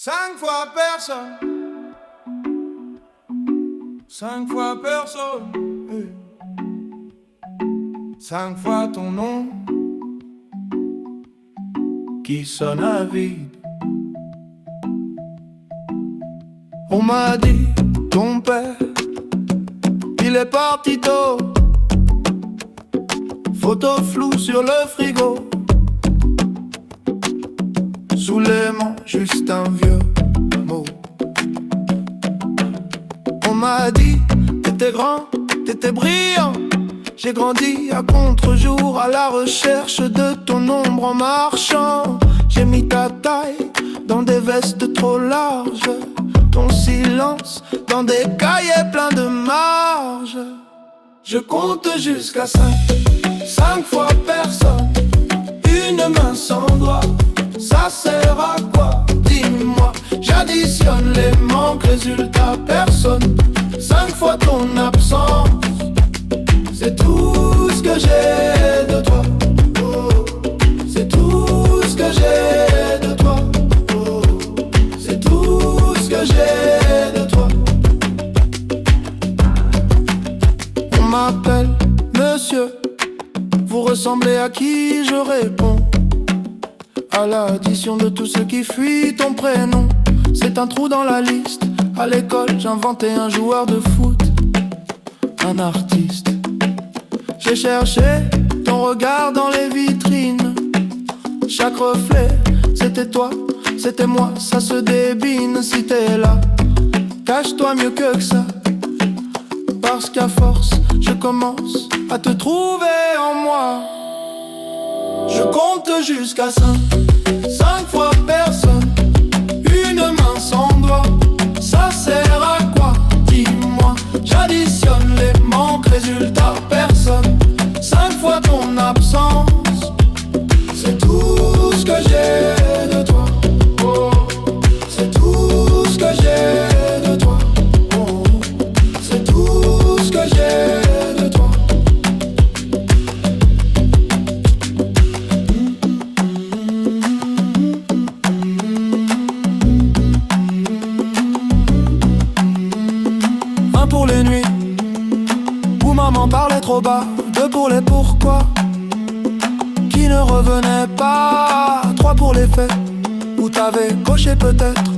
5 fois personne, 5 fois personne, 5 fois ton nom qui sonne à vide. On m'a dit, ton père, il est parti tôt. Photo floue sur le frigo, sous l'aimant, juste un vieux mot. On m'a dit, t'étais grand, t'étais brillant. J'ai grandi à contre-jour, à la recherche de ton ombre en marchant. J'ai mis ta taille dans des vestes trop larges, ton silence dans des cahiers pleins de marge. Je compte jusqu'à 5, 5 fois personne, une main sans doigt. Ça sert à quoi? Dis-moi. J'additionne les manques, résultat personne. 5 fois ton absence, c'est tout ce que j'ai de toi. Oh, c'est tout ce que j'ai de toi. Oh, c'est tout ce que j'ai de toi. On m'appelle monsieur, vous ressemblez à qui? Je réponds à l'addition de tout ce qui fuit ton prénom. C'est un trou dans la liste. À l'école, j'inventais un joueur de foot, un artiste. J'ai cherché ton regard dans les vitrines. Chaque reflet, c'était toi, c'était moi. Ça se débine si t'es là. Cache-toi mieux que ça, parce qu'à force, je commence à te trouver en moi. Je compte jusqu'à 5, 5 fois personne, une main sans doigt. Ça sert à quoi? Dis-moi. J'additionne les manques, résultat personne. 5 fois ton absence, c'est tout ce que j'ai de toi. Oh, c'est tout ce que j'ai de toi. Oh, c'est tout ce que j'ai de toi. Un pour les nuits où maman parlait trop bas, 2 pour les pourquoi qui ne revenaient pas, 3 pour les faits où t'avais coché peut-être,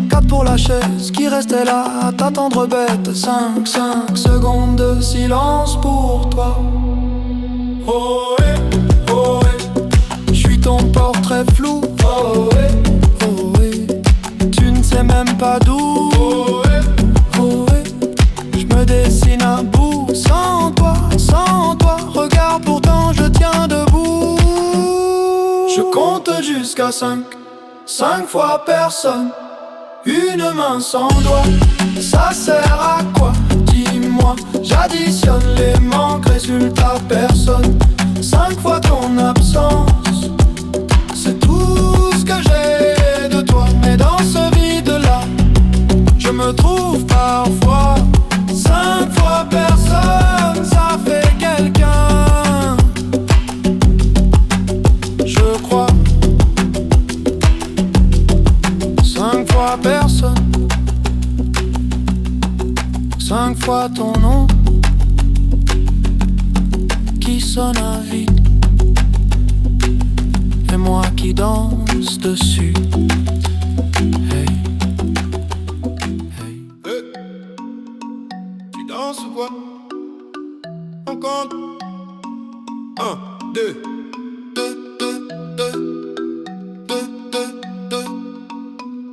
4 pour la chaise qui restait là à t'attendre bête, 5 secondes de silence pour toi. Oh ouais, oh ouais, j'suis ton portrait flou. Oh ouais, oh ouais, tu ne sais même pas d'où. Oh ouais, oh ouais, j'me dessine à bout. Sans toi, regarde pourtant je tiens debout. Je compte jusqu'à 5, 5 fois personne, une main sans doigt. Ça sert à quoi? Dis-moi. J'additionne les manques, résultat personne. 5 fois ton absence, c'est tout ce que j'ai de toi. Mais dans ce vide-là, je me trouve parfois. 5 fois personne, ça fait quelqu'un, je crois. 5 fois personne, 5 fois ton nom qui sonne à vide, et moi qui danse dessus. Hey, hey. Tu danses ou quoi? On compte 1, 2, 2, 2, 2, 2,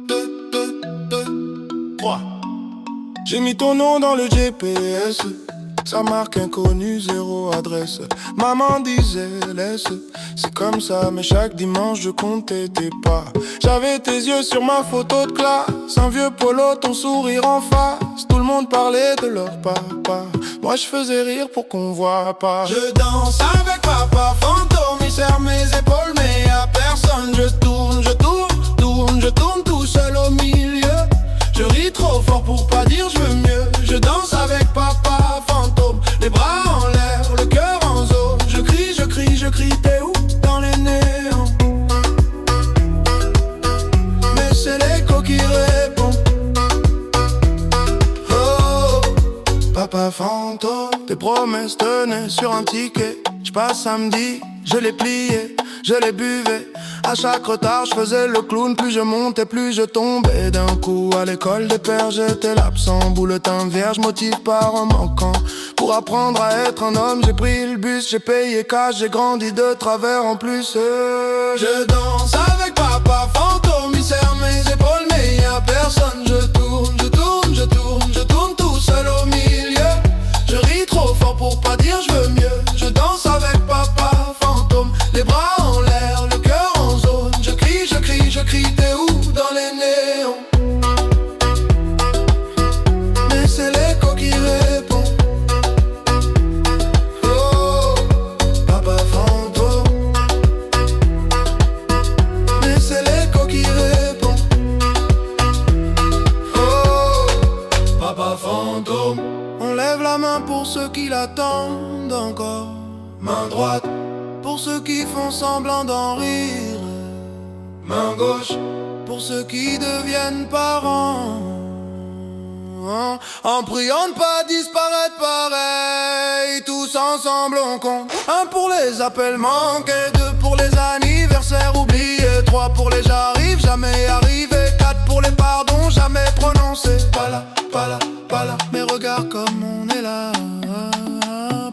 2, 2, 2, 3. J'ai mis ton nom dans le GPS, sa marque inconnue, 0 adresse. Maman disait laisse, c'est comme ça. Mais chaque dimanche je comptais tes pas. J'avais tes yeux sur ma photo de classe, un vieux polo, ton sourire en face. Tout le monde parlait de leur papa, moi je faisais rire pour qu'on voit pas. Je danse avec papa fantôme, il serre mes épaules mais y'a personne. Je tourne, je tourne, tourne, je tourne tout seul au milieu. Je ris trop fort pour pas dire je veux mieux. Je danse avec papa fantôme, les bras en l'air, le cœur en zone. Je crie, je crie, je crie, t'es où? Dans les néons. Mais c'est les Papa fantôme, tes promesses tenaient sur un ticket. J'passe samedi, je l'ai plié, je l'ai buvé. À chaque retard, je faisais le clown. Plus je montais, plus je tombais. D'un coup, à l'école des pères, j'étais l'absent. Bulletin vierge, motif par un manquant. Pour apprendre à être un homme, j'ai pris le bus, j'ai payé cash, j'ai grandi de travers en plus. Je danse avec papa fantôme, il serre mes épaules, mais y'a personne. Je tourne, je tourne, je tourne, je tourne tout seul au milieu. Je ris trop fort pour pas dire je veux mieux. Je danse avec papa fantôme, les bras en l'air, le cœur en zone. Je crie, je crie, je crie, t'es où dans les néons? Mais c'est l'écho qui répond. Oh, papa fantôme. Mais c'est l'écho qui répond. Oh, papa fantôme. On lève la main pour ceux qui l'attendent encore. Main droite pour ceux qui font semblant d'en rire. Main gauche pour ceux qui deviennent parents. En priant de pas disparaître pareil, tous ensemble on compte. 1 pour les appels manqués, 2 pour les anniversaires oubliés, 3 pour les j'arrive, jamais arrivé, 4 pour les pardons jamais prononcés. Pas là, pas là, pas là, mais regarde comme on est là.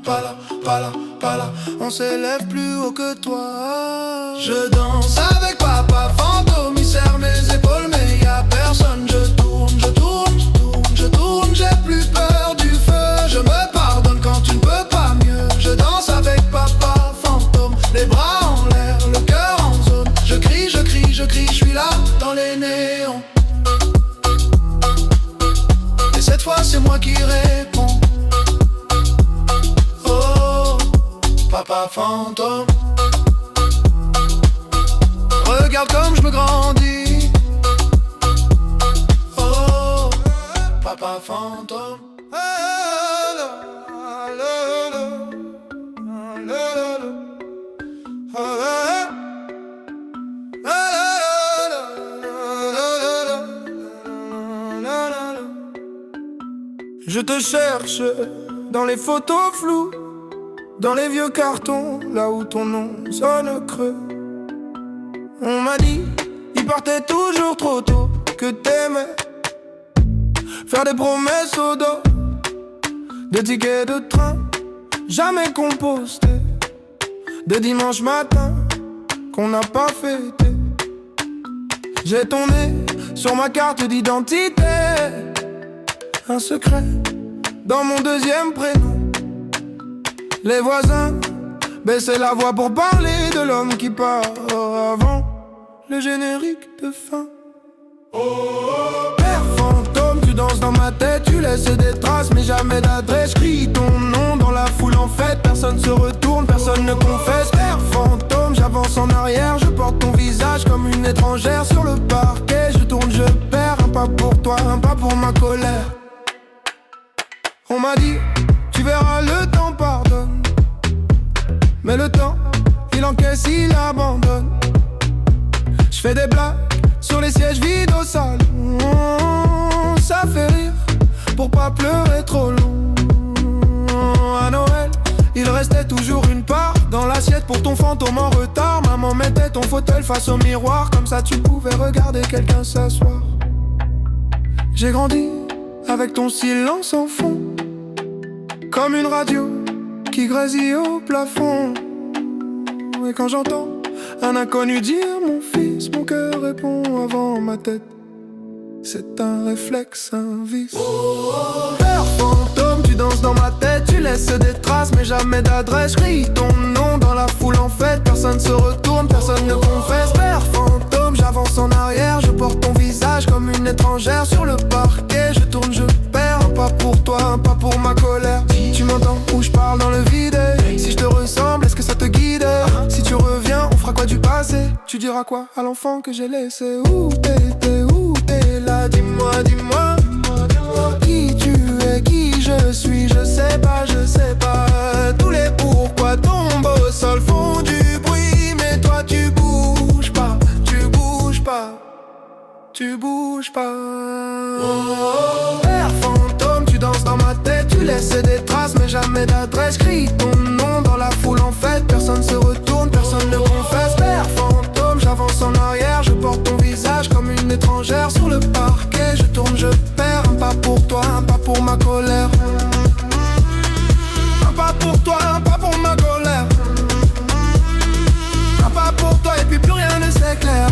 Pas là, pas là, pas là, on s'élève plus haut que toi. Je danse avec papa fantôme, il serre mes épaules, mais y'a personne. Je tourne, je tourne, je tourne, je tourne, j'ai plus peur du feu. Je me pardonne quand tu ne peux pas mieux. Je danse avec papa fantôme, les bras en l'air, le cœur en zone. Je crie, je crie, je crie, je suis là dans les néons. Et cette fois c'est moi qui réponds. Oh, papa fantôme. Regarde comme je me grandis. Oh, papa fantôme. Je te cherche dans les photos floues, dans les vieux cartons, là où ton nom sonne creux. On m'a dit, il partait toujours trop tôt, que t'aimais faire des promesses au dos, des tickets de train jamais compostés, des dimanches matins qu'on n'a pas fêté. J'ai ton nez sur ma carte d'identité, un secret dans mon deuxième prénom. Les voisins baissaient la voix pour parler de l'homme qui part avant le générique de fin. Père fantôme, tu danses dans ma tête, tu laisses des traces mais jamais d'adresse. J'crie ton nom dans la foule en fête, personne se retourne, personne ne confesse. Père fantôme, j'avance en arrière, je porte ton visage comme une étrangère sur le parquet. Je tourne, je perds, un pas pour toi, un pas pour ma colère. On m'a dit, tu verras le temps pardonne, mais le temps, il encaisse, il abandonne. J'fais des blagues sur les sièges vides au salon, ça fait rire pour pas pleurer trop long. À Noël, il restait toujours une part dans l'assiette pour ton fantôme en retard. Maman mettait ton fauteuil face au miroir, comme ça tu pouvais regarder quelqu'un s'asseoir. J'ai grandi avec ton silence en fond, comme une radio qui grésille au plafond. Et quand j'entends un inconnu dire mon fils, mon cœur répond avant ma tête. C'est un réflexe, un vice. Père fantôme, tu danses dans ma tête, tu laisses des traces mais jamais d'adresse. J'crie ton nom dans la foule en fête, personne se retourne, personne ne confesse. Père fantôme, j'avance en arrière, je porte ton visage comme une étrangère sur le parquet. Je tourne, je perds, un pas pour toi, un pas pour ma colère. Tu m'entends ou je parle dans le vide? Si je te ressemble, est-ce que ça te guide? Si tu reviens, on fera quoi du passé? Tu diras quoi à l'enfant que j'ai laissé? Où t'étais, où t'es là? Dis-moi, dis-moi, qui tu es, qui je suis, je sais pas, je sais pas. Tous les pourquoi tombent au sol font du bruit, mais toi tu bouges pas, tu bouges pas, tu bouges pas. Père fantôme, tu danses dans ma tête, tu laisses laissé des traces mais jamais d'adresse. Crie ton nom dans la foule en fait. Personne se retourne, personne ne confesse. Père fantôme, j'avance en arrière. Je porte ton visage comme une étrangère sur le parquet. Je tourne, je perds. Un pas pour toi, un pas pour ma colère. Un pas pour toi, un pas pour ma colère. Un pas pour toi et puis plus rien ne s'éclaire.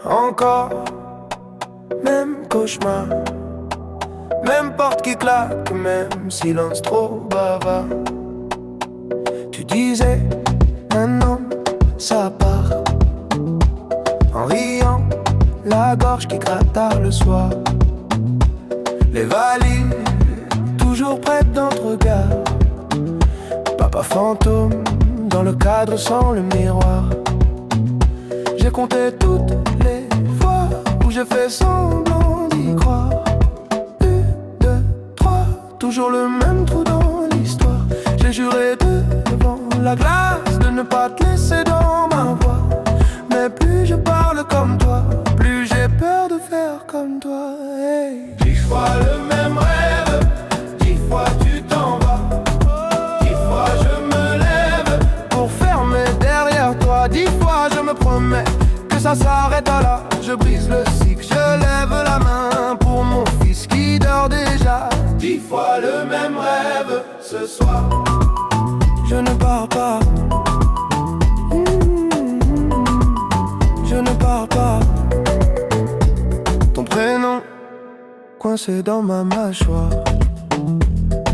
Encore, même cauchemar, même porte qui claque, même silence trop bavard. Tu disais, un homme, ça part. En riant, la gorge qui gratte tard le soir. Les valises, toujours prêtes dans le regard. Papa fantôme, dans le cadre sans le miroir. J'ai compté toutes les fois où j'ai fait semblant d'y croire. 1, 2, 3, toujours le même trou dans l'histoire. J'ai juré devant la glace de ne pas te laisser dans ma voix. Mais plus je parle comme toi, plus j'ai peur de faire comme toi. Hey. 10 fois le même rêve, 10 fois tu t'en vas. 10 fois je me lève pour fermer derrière toi. 10 fois je me promets que ça s'arrêtera là. Je brise le cycle, je lève la main pour mon fils qui dort déjà. 10 fois le même rêve ce soir. Je ne pars pas. Je ne pars pas. Ton prénom coincé dans ma mâchoire,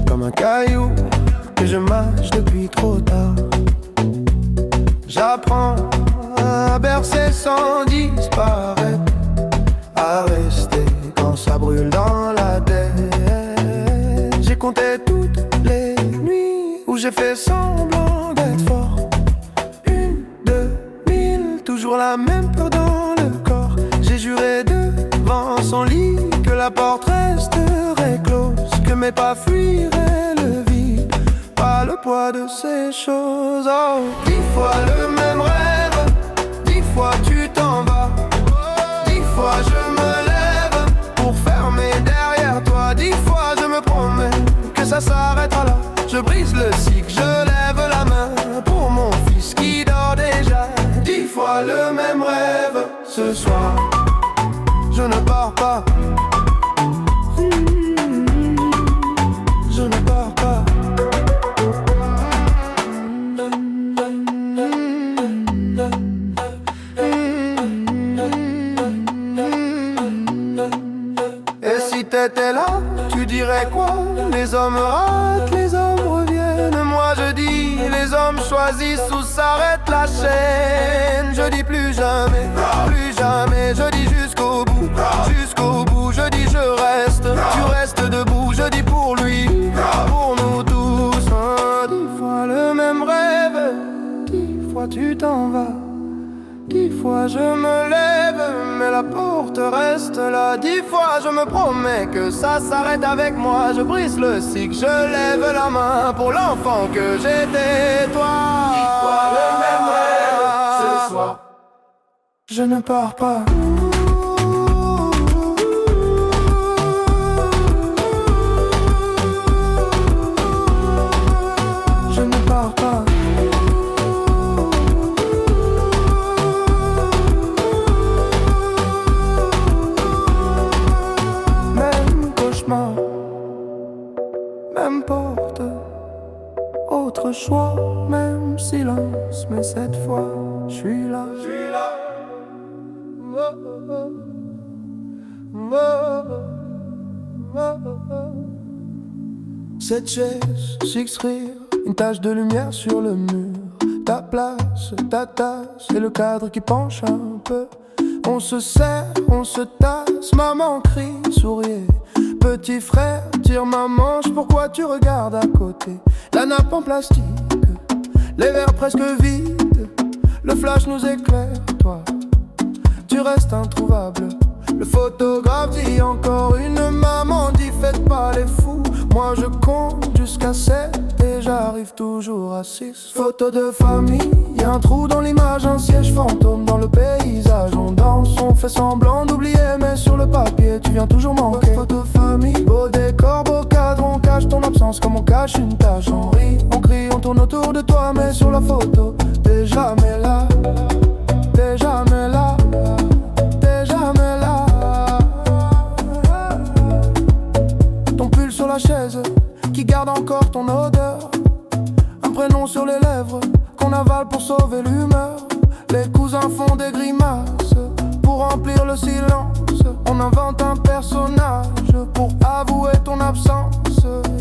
comme un caillou que je mâche depuis trop tard. J'apprends à bercer sans disparaître, à rester quand ça brûle dans la tête. J'ai compté toutes les nuits où j'ai fait semblant d'être fort. 1, 2, 1000, toujours la même peur dans le corps. J'ai juré devant son lit que la porte resterait close, que mes pas fuiraient le vide, pas le poids de ces choses. Oh, 10 fois le même rêve, 10 fois tu t'en vas. 10 fois je me lève pour fermer derrière toi. 10 fois je me promets que ça s'arrêtera là. Je brise le cycle, je lève la main pour mon fils qui dort déjà. 10 fois le même rêve ce soir. Je ne pars pas. Je ne pars pas. Et si t'étais là, tu dirais quoi? Les hommes ratent, les hommes reviennent. Moi je dis, les hommes choisissent où s'arrête la chaîne. Je dis plus jamais, plus jamais. Je dis jusqu'au bout, jusqu'au bout. Je dis je reste, tu restes debout. Je dis pour lui, pour nous tous. 10 fois le même rêve, 10 fois tu t'en vas. 10 fois je me lève, mais la porte reste là. 10 fois je me promets que ça s'arrête avec moi. Je brise le cycle, je lève la main pour l'enfant que j'étais, toi. 10 fois le même rêve ce soir. Je ne pars pas. Je ne pars pas. Même porte, autre choix, même silence, mais cette fois, je suis là. Je suis là. Cette chaise, six rire, une tache de lumière sur le mur. Ta place, ta tasse et le cadre qui penche un peu. On se serre, on se tasse, maman crie, souriez. Petit frère, tire ma manche, pourquoi tu regardes à côté? La nappe en plastique, les verres presque vides, le flash nous éclaire, toi. tu restes introuvable. Le photographe dit encore une maman dit faites pas les fous. Moi je compte jusqu'à 7 et j'arrive toujours à 6. Photo de famille, y'a un trou dans l'image, un siège fantôme dans le paysage. On danse, on fait semblant d'oublier, mais sur le papier tu viens toujours manquer. Photo de famille, beau décor, beau cadre, on cache ton absence comme on cache une tache. On rit, on crie, on tourne autour de toi, mais sur la photo t'es jamais là. T'es jamais là. T'es jamais là. Ton pull sur la chaise qui garde encore ton odeur. Un prénom sur les lèvres qu'on avale pour sauver l'humeur. Les cousins font des grimaces pour remplir le silence. On invente un personnage pour avouer ton absence.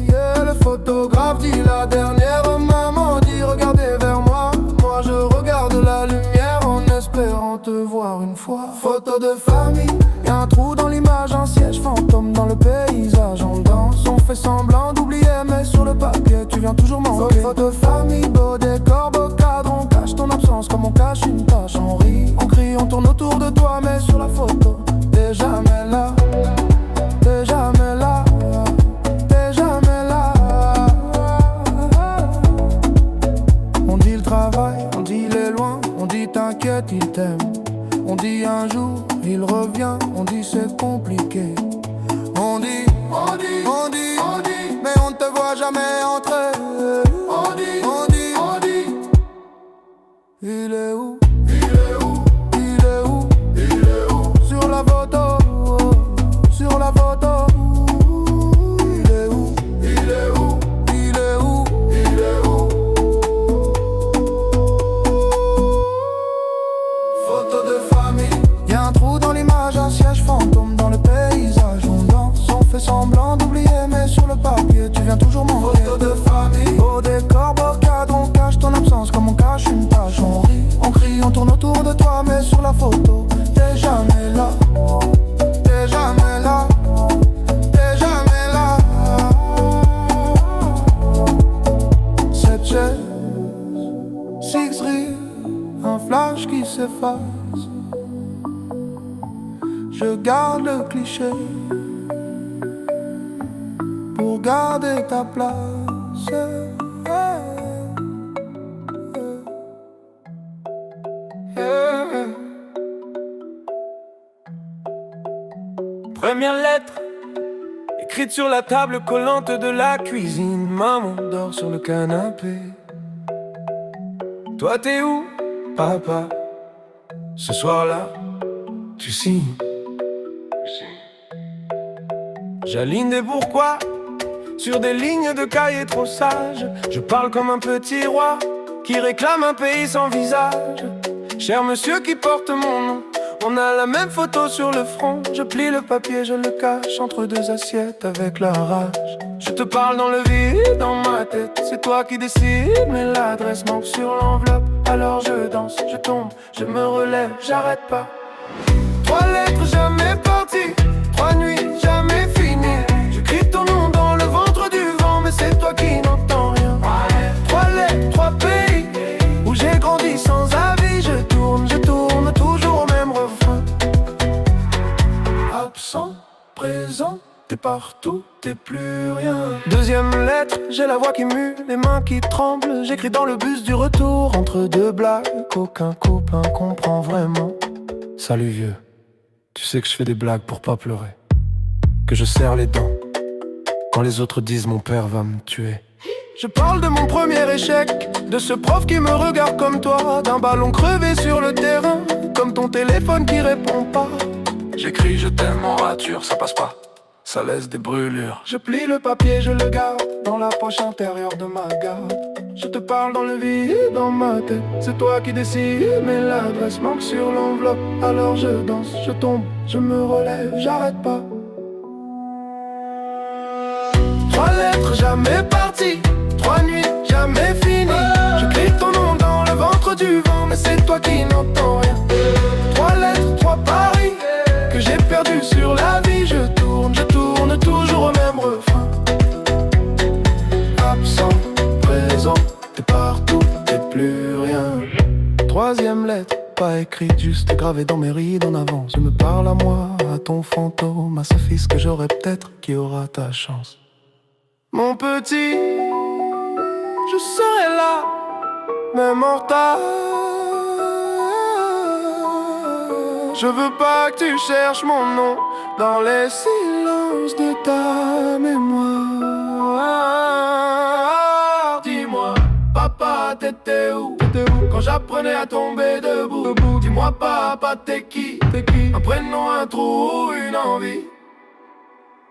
Yeah, le photographe dit la dernière maman dit regardez vers moi. Moi je regarde la lumière en espérant te voir une fois. Photo de famille, y'a un trou dans l'image, un siège fantôme dans le paysage. On danse, on fait semblant d'oublier, mais sur le papier tu viens toujours manquer. Photo de famille, beau décor, beau cadre, on cache ton absence comme on cache une tache. On rit, on crie, on tourne autour de toi, mais sur la photo t'es jamais là. T'es jamais là. T'es jamais là. On dit le travail, on dit les loin, on dit t'inquiète, il t'aime. On dit un jour, il revient, on dit c'est compliqué. On dit, on dit, on dit, on dit, mais on ne te voit jamais entrer. On dit, on dit, on dit, il est où? Il est où? Il est où? Il est où? Sur la photo, sur la photo. Il est où? Il est où? Il est où? Il est où? Photo de famille, y'a un trou dans l'image, un siège fantôme dans le paysage. On danse, on fait semblant d'oublier, mais sur le papier tu viens toujours manquer. Photo de famille, beau décor, beau cadre, on cache ton absence comme on cache une tache. On rit, on crie, on tourne autour de toi, mais sur la photo t'es jamais là. T'es jamais là. T'es jamais là. Cette chaise, six rires, un flash qui s'efface. Je garde le cliché pour garder ta place. Première lettre, écrite sur la table collante de la cuisine. Maman dort sur le canapé. Toi t'es où, papa? Ce soir-là, tu signes. J'aligne des pourquoi sur des lignes de cahiers trop sages. Je parle comme un petit roi qui réclame un pays sans visage. Cher monsieur qui porte mon nom, on a la même photo sur le front. Je plie le papier, je le cache entre deux assiettes avec la rage. Je te parle dans le vide, dans ma tête, c'est toi qui décides, mais l'adresse manque sur l'enveloppe. Alors je danse, je tombe, je me relève, j'arrête pas. 3 lettres jamais parties, 3 nuits jamais finies. Je crie ton nom dans le ventre du vent, mais c'est toi qui n'entends rien. 3 lettres, 3 pays, où j'ai grandi sans avis. Je tourne toujours au même refrain. Absent, présent, t'es partout, t'es plus rien. Deuxième lettre, j'ai la voix qui mue, les mains qui tremblent. J'écris dans le bus du retour, entre deux blagues qu'aucun copain comprend vraiment. Salut vieux, tu sais que je fais des blagues pour pas pleurer, que je serre les dents quand les autres disent mon père va me tuer. Je parle de mon premier échec, de ce prof qui me regarde comme toi, d'un ballon crevé sur le terrain, comme ton téléphone qui répond pas. J'écris je t'aime en rature, ça passe pas, ça laisse des brûlures. Je plie le papier, je le garde dans la poche intérieure de ma garde. Je te parle dans le vide, dans ma tête, c'est toi qui décides, mais l'adresse manque sur l'enveloppe. Alors je danse, je tombe, je me relève, j'arrête pas. 3 lettres jamais parties, 3 nuits jamais finies. Je crie ton nom dans le ventre du vent, mais c'est toi qui n'entends rien. 3 lettres, 3 paris, que j'ai perdu sur la vie. Je tourne toujours au même refrain. Absent, présent, t'es partout, t'es plus rien. 3e lettre, pas écrite, juste gravée dans mes rides en avance. Je me parle à moi, à ton fantôme, à ce fils que j'aurai peut-être qui aura ta chance. Mon petit, je serai là, même en retard. Je veux pas que tu cherches mon nom dans les silences de ta mémoire. Dis-moi, papa, t'étais où quand j'apprenais à tomber debout? Dis-moi, papa, t'es qui? Un prénom, un trou, une envie.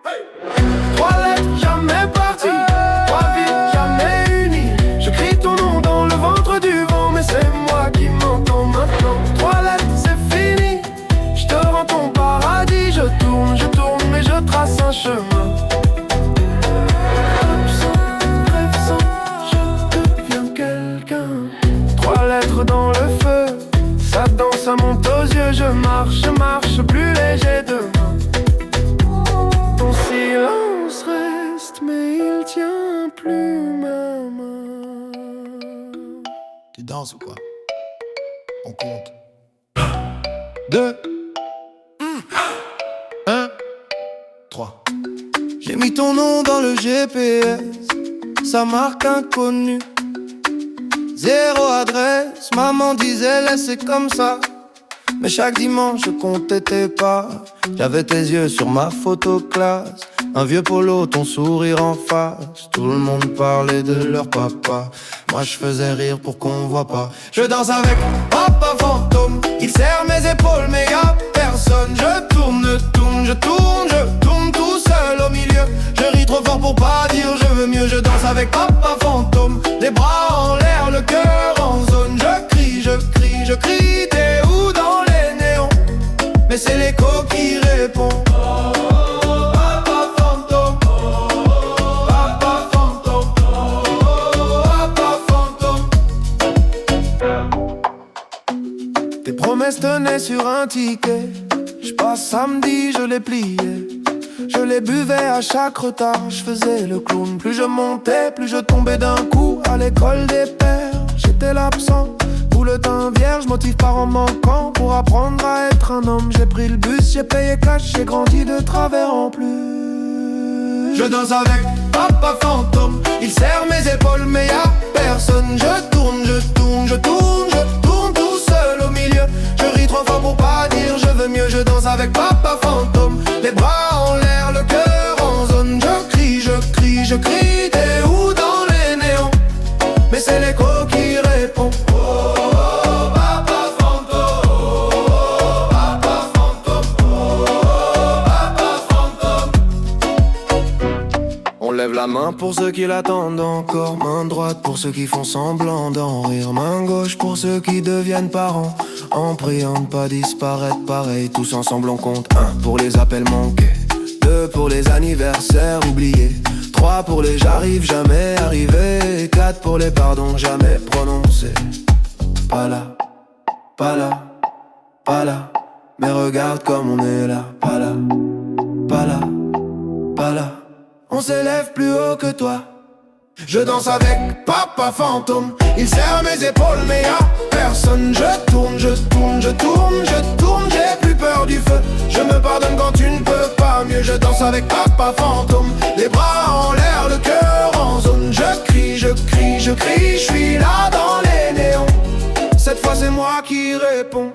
Hey! 3 lettres, jamais parties, 3 vies, jamais unies. Je crie ton nom dans le ventre du vent, mais c'est moi qui m'entends maintenant. 3 lettres, c'est fini, je te rends ton paradis. Je tourne, mais je trace un chemin. Absent, rêve-sans, je deviens quelqu'un. 3 lettres dans le feu, ça danse, ça monte aux yeux. Je marche plus léger demain. Ton silence reste, mais il tient plus ma main. Tu danses ou quoi? On compte. 2, 1, 3. J'ai mis ton nom dans le GPS, sa marque inconnue. 0 adresse, maman disait laissez comme ça. Mais chaque dimanche je comptais tes pas. J'avais tes yeux sur ma photo classe, un vieux polo, ton sourire en face. Tout le monde parlait de leur papa, moi je faisais rire pour qu'on voit pas. Je danse avec papa fantôme, il serre mes épaules mais y'a personne. Je tourne tout seul au milieu. Je ris trop fort pour pas dire je veux mieux. Je danse avec papa fantôme, les bras en l'air, le cœur en zone. Je crie, t'es où dans les néons? Mais c'est l'écho qui répond. Papa fantôme, papa fantôme, papa fantôme. Tes promesses tenaient sur un ticket. J'passe samedi, je les pliais. Je les buvais à chaque retard. Je faisais le clown. Plus je montais, plus je tombais d'un coup. À l'école des pères, j'étais l'absent. Tout le teint vierge, motive par en manquant. Pour apprendre à être un homme, j'ai pris le bus, j'ai payé cash, j'ai grandi de travers en plus. Je danse avec papa fantôme, il serre mes épaules mais y'a personne. Je tourne tout seul au milieu. Je ris trop fort pour pas dire je veux mieux. Je danse avec papa fantôme, les bras en l'air, le cœur en zone. Je crie, t'es où dans les néons? Mais c'est l'écho qui répond. On lève la main pour ceux qui l'attendent encore. Main droite pour ceux qui font semblant d'en rire. Main gauche pour ceux qui deviennent parents. En priant de pas disparaître pareil. Tous ensemble on compte. 1 pour les appels manqués, 2 pour les anniversaires oubliés, 3 pour les j'arrive jamais arrivé, 4 pour les pardons jamais prononcés. Pas là, pas là, pas là. Mais regarde comme on est là. Pas là, pas là, pas là. On s'élève plus haut que toi. Je danse avec papa fantôme, il serre mes épaules mais y'a personne. Je tourne, j'ai plus peur du feu. Je me pardonne quand tu ne peux pas mieux. Je danse avec papa fantôme, les bras en l'air, le cœur en zone. Je crie, je suis là dans les néons. Cette fois c'est moi qui réponds.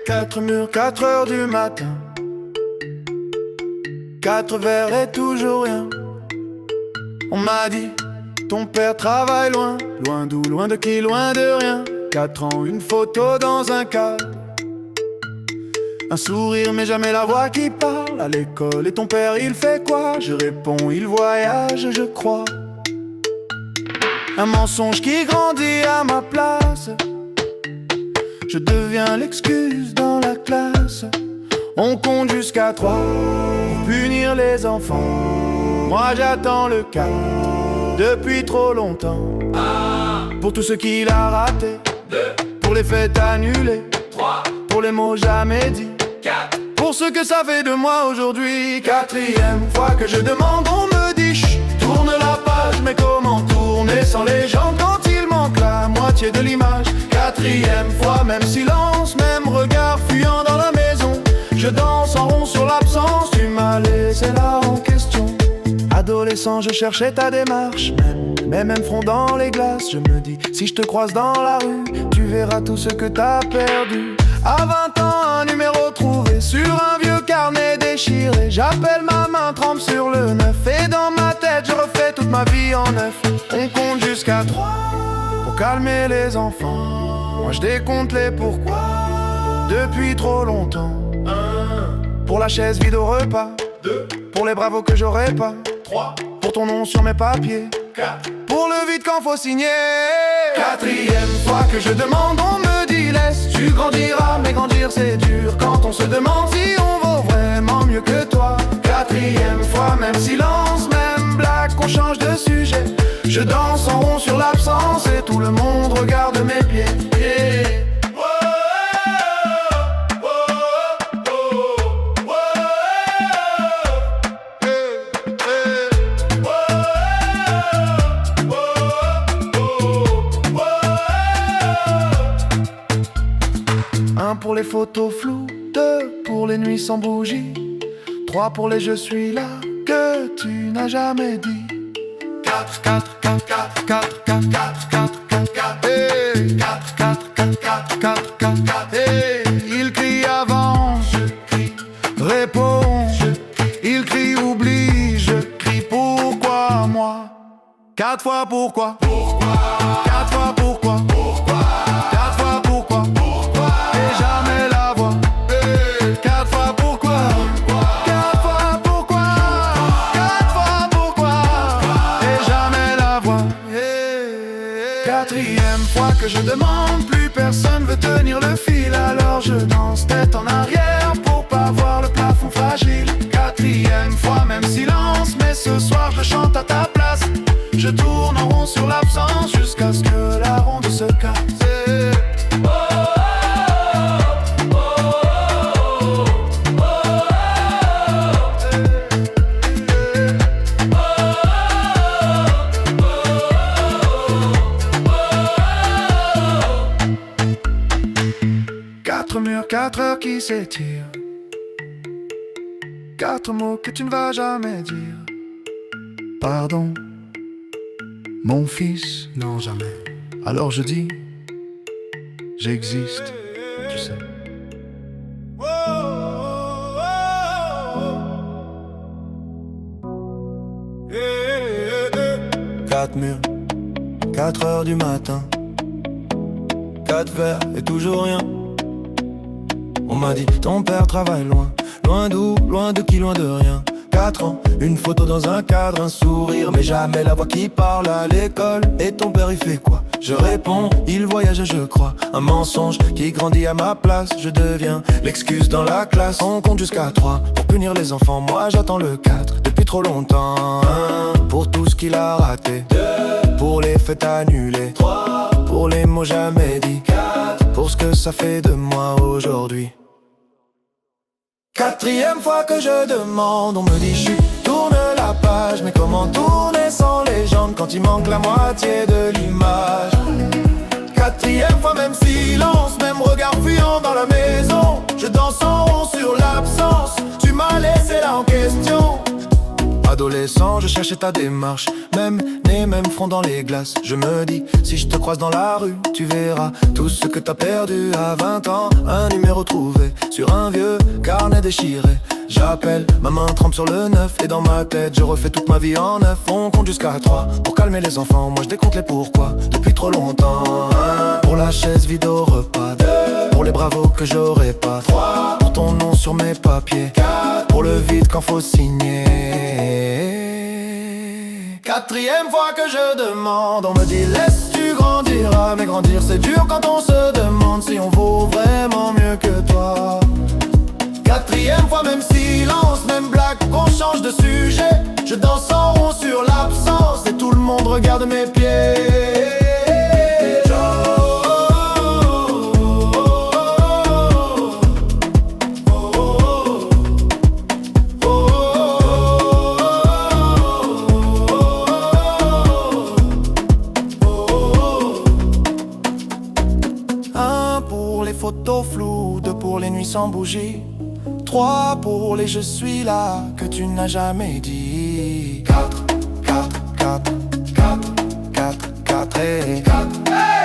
Quatre murs, 4 heures du matin, 4 verres et toujours rien. On m'a dit, ton père travaille loin. Loin d'où, loin de qui, loin de rien. 4 ans, une photo dans un cadre. Un sourire mais jamais la voix qui parle. À l'école et ton père il fait quoi? Je réponds, il voyage je crois. Un mensonge qui grandit à ma place. Je deviens l'excuse dans la classe. On compte jusqu'à 3 pour punir les enfants. Moi j'attends le 4 depuis trop longtemps. Pour tout ce qu'il a raté, 2. Pour les fêtes annulées, 3. Pour les mots jamais dits, 4. Pour ce que ça fait de moi aujourd'hui. 4e fois que je demande, on me dit chut, tourne la page. Mais comment tourner sans légende quand il manque la moitié de l'image? 4e fois, même silence, même regard fuyant dans la maison. Je danse en rond sur l'absence, tu m'as laissé là en question. Adolescent, je cherchais ta démarche, même front dans les glaces. Je me dis, si je te croise dans la rue, tu verras tout ce que t'as perdu. À 20 ans, un numéro trouvé sur un vieux carnet déchiré. J'appelle ma main, trempe sur le 9. Et dans ma tête, je refais toute ma vie en neuf. On compte jusqu'à 3 pour calmer les enfants. Moi je décompte les pourquoi depuis trop longtemps. 1. Pour la chaise vide au repas. 2. Pour les bravos que j'aurais pas. 3. Pour ton nom sur mes papiers. 4. Pour le vide quand faut signer. 4e fois que je demande, on me dit laisse, tu grandiras. Mais grandir c'est dur quand on se demande si on vaut vraiment mieux que toi. 4e fois, même silence, même blague, qu'on change de sujet. Je danse en rond sur l'absence et tout le monde regarde mes pieds. Yeah. Pour les photos floues, 2 pour les nuits sans bougie, 3 pour les je suis là que tu n'as jamais dit. 4, 4, 4, 4, 4, 4, 4, 4, 4, 4, hey. 4, 4, 4, 4, 4, 4, 4, hey. Il crie avance, je crie réponds, je crie. Il crie oublie, je crie pourquoi moi. 4 fois pourquoi, 4 fois pourquoi, 4 fois pourquoi. Que je demande, plus personne veut tenir le fil. Alors je danse tête en arrière pour pas voir le plafond fragile. 4e fois, même silence, mais ce soir je chante à ta place. Je tourne en rond sur l'absence jusqu'à ce que la ronde se casse. Murs, 4 heures qui s'étirent. 4 mots que tu ne vas jamais dire. Pardon, mon fils. Non, jamais. Alors je dis, j'existe, tu sais. 4 murs, 4 heures du matin. 4 verres et toujours rien. On m'a dit ton père travaille loin. Loin d'où, loin de qui, loin de rien. 4 ans, une photo dans un cadre, un sourire, mais jamais la voix qui parle à l'école. Et ton père il fait quoi? Je réponds, il voyage je crois. Un mensonge qui grandit à ma place. Je deviens l'excuse dans la classe. On compte jusqu'à 3 pour punir les enfants. Moi j'attends le 4 depuis trop longtemps. 1 pour tout ce qu'il a raté. 2 pour les fêtes annulées. 3 pour les mots jamais dits. 4 pour ce que ça fait de moi aujourd'hui. 4e fois que je demande, on me dit chut, tourne la page. Mais comment tourner sans légende quand il manque la moitié de l'image? 4e fois, même silence, même regard fuyant dans la maison. Je danse en rond sur l'absence, tu m'as laissé là en question. Adolescent, je cherchais ta démarche, même nez, même front dans les glaces. Je me dis, si je te croise dans la rue, tu verras tout ce que t'as perdu. À 20 ans, un numéro trouvé sur un vieux carnet déchiré. J'appelle, ma main trempe sur le 9. Et dans ma tête, je refais toute ma vie en neuf. On compte jusqu'à 3 pour calmer les enfants. Moi je décompte les pourquoi depuis trop longtemps. 1 pour la chaise vide au repas. 2 pour les bravos que j'aurais pas. 3 pour ton nom sur mes papiers. 4 pour le vide quand faut signer. 4e fois que je demande, on me dit laisse, tu grandiras. Mais grandir c'est dur quand on se demande si on vaut vraiment mieux que toi. 4e change de sujet. Je danse en rond sur l'absence et tout le monde regarde mes pieds. Un pour les photos floues, deux pour les nuits sans bougie, trois pour les je suis là que tu n'as jamais dit. 4, 4, 4, 4, 4, 4 et 4.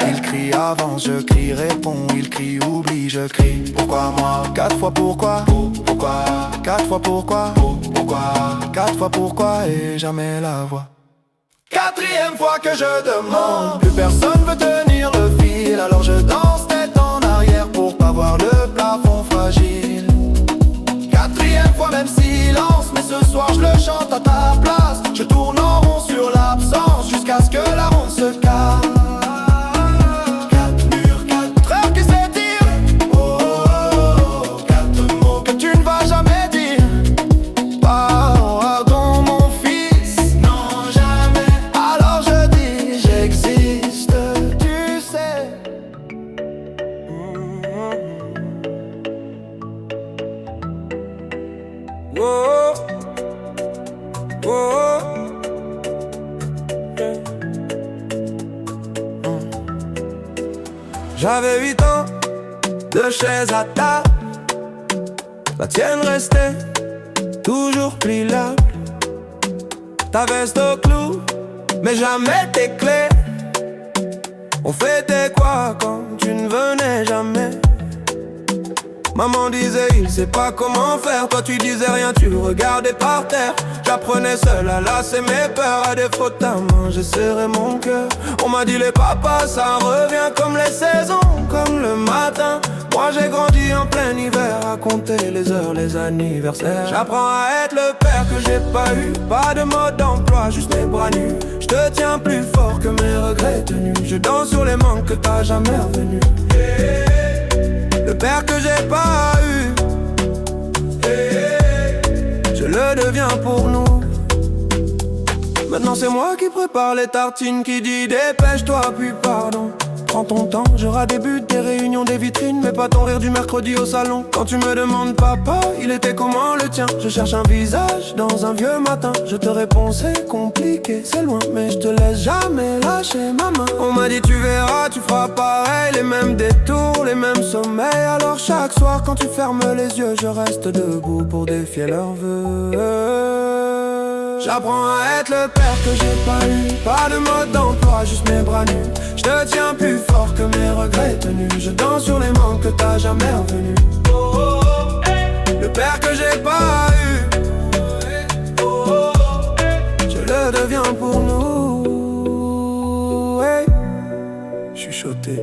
Il crie avance, je crie réponds, il crie oublie, je crie. Pourquoi moi? 4 fois pourquoi? Pourquoi? 4 fois pourquoi? Pourquoi? 4 fois pourquoi et jamais la voix. Quatrième fois que je demande, plus personne veut tenir le fil, alors je danse tête en arrière pour pas voir le plafond fragile. Quatrième fois même silence, mais ce soir je le chante à ta place. Je tourne en rond sur l'absence jusqu'à ce que la ronde se casse. 4 murs, 4 heures qui s'étirent. Oh, oh, oh, 4 mots que tu ne vas jamais dire. Pardon mon fils, non jamais. Alors je dis j'existe, tu sais. Oh, oh, J'avais 8 ans, 2 chaises à table. La tienne restait toujours pliable. Ta veste au clou, mais jamais tes clés. On fêtait quoi quand tu ne venais jamais? Maman disait il sait pas comment faire. Toi tu disais rien, tu regardais par terre. J'apprenais seul à lasser mes peurs. À défaut de ta main, j'ai serré mon cœur. On m'a dit les papas, ça revient comme les saisons, comme le matin. Moi j'ai grandi en plein hiver, à compter les heures, les anniversaires. J'apprends à être le père que j'ai pas eu. Pas de mode d'emploi, juste mes bras nus. Je te tiens plus fort que mes regrets tenus. Je danse sur les manques que t'as jamais revenus. Le père que j'ai pas eu, je le deviens pour nous. Maintenant c'est moi qui prépare les tartines, qui dit dépêche-toi puis pardon. Prends ton temps, j'aurai des buts, des réunions, des vitrines, mais pas ton rire du mercredi au salon. Quand tu me demandes papa, il était comment le tien? Je cherche un visage dans un vieux matin. Je te réponds c'est compliqué, c'est loin, mais je te laisse jamais lâcher ma main. On m'a dit tu verras, tu feras pareil, les mêmes détours, les mêmes sommeils. Alors chaque soir quand tu fermes les yeux, je reste debout pour défier leurs vœux. J'apprends à être le père que j'ai pas eu. Pas de mode d'emploi, juste mes bras nus. Je te tiens plus fort que mes regrets tenus. Je danse sur les manques que t'as jamais revenus. Oh, oh, oh, hey. Le père que j'ai pas eu, oh, oh, oh, hey. Je le deviens pour nous, hey. Chuchoté,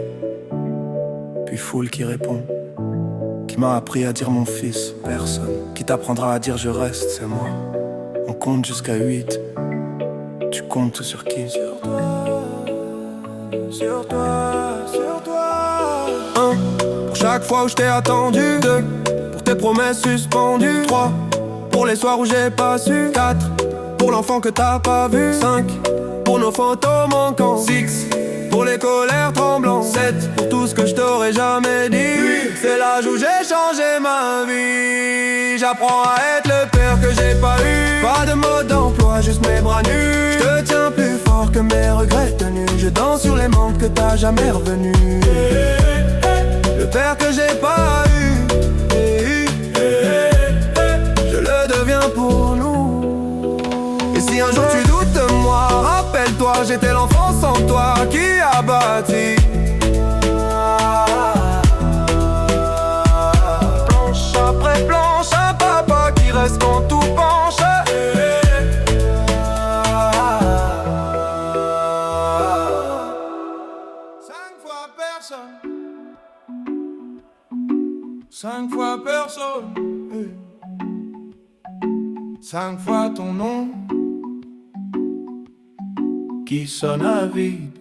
puis foule qui répond. Qui m'a appris à dire mon fils, personne. Qui t'apprendra à dire je reste, c'est moi. On compte jusqu'à 8. Tu comptes sur qui? Sur toi, sur toi, sur toi. 1, pour chaque fois où je t'ai attendu. 2, pour tes promesses suspendues. 3, pour les soirs où j'ai pas su. 4, pour l'enfant que t'as pas vu. 5, pour nos photos manquants. 6, pour les colères tremblantes. 7, pour tout ce que je t'aurais jamais dit. 8, c'est l'âge où j'ai changé ma vie. J'apprends à être le père que j'ai pas eu. Pas de mode d'emploi, juste mes bras nus. Je te tiens plus fort que mes regrets tenus. Je danse sur les manques que t'as jamais revenus. Le père que j'ai pas eu, je le deviens pour nous. Et si un jour tu doutes de moi, rappelle-toi, j'étais l'enfant sans toi qui a bâti. Planche après planche, un papa qui reste quand tout penche. 5 fois personne, 5 fois ton nom qui sonne à vide.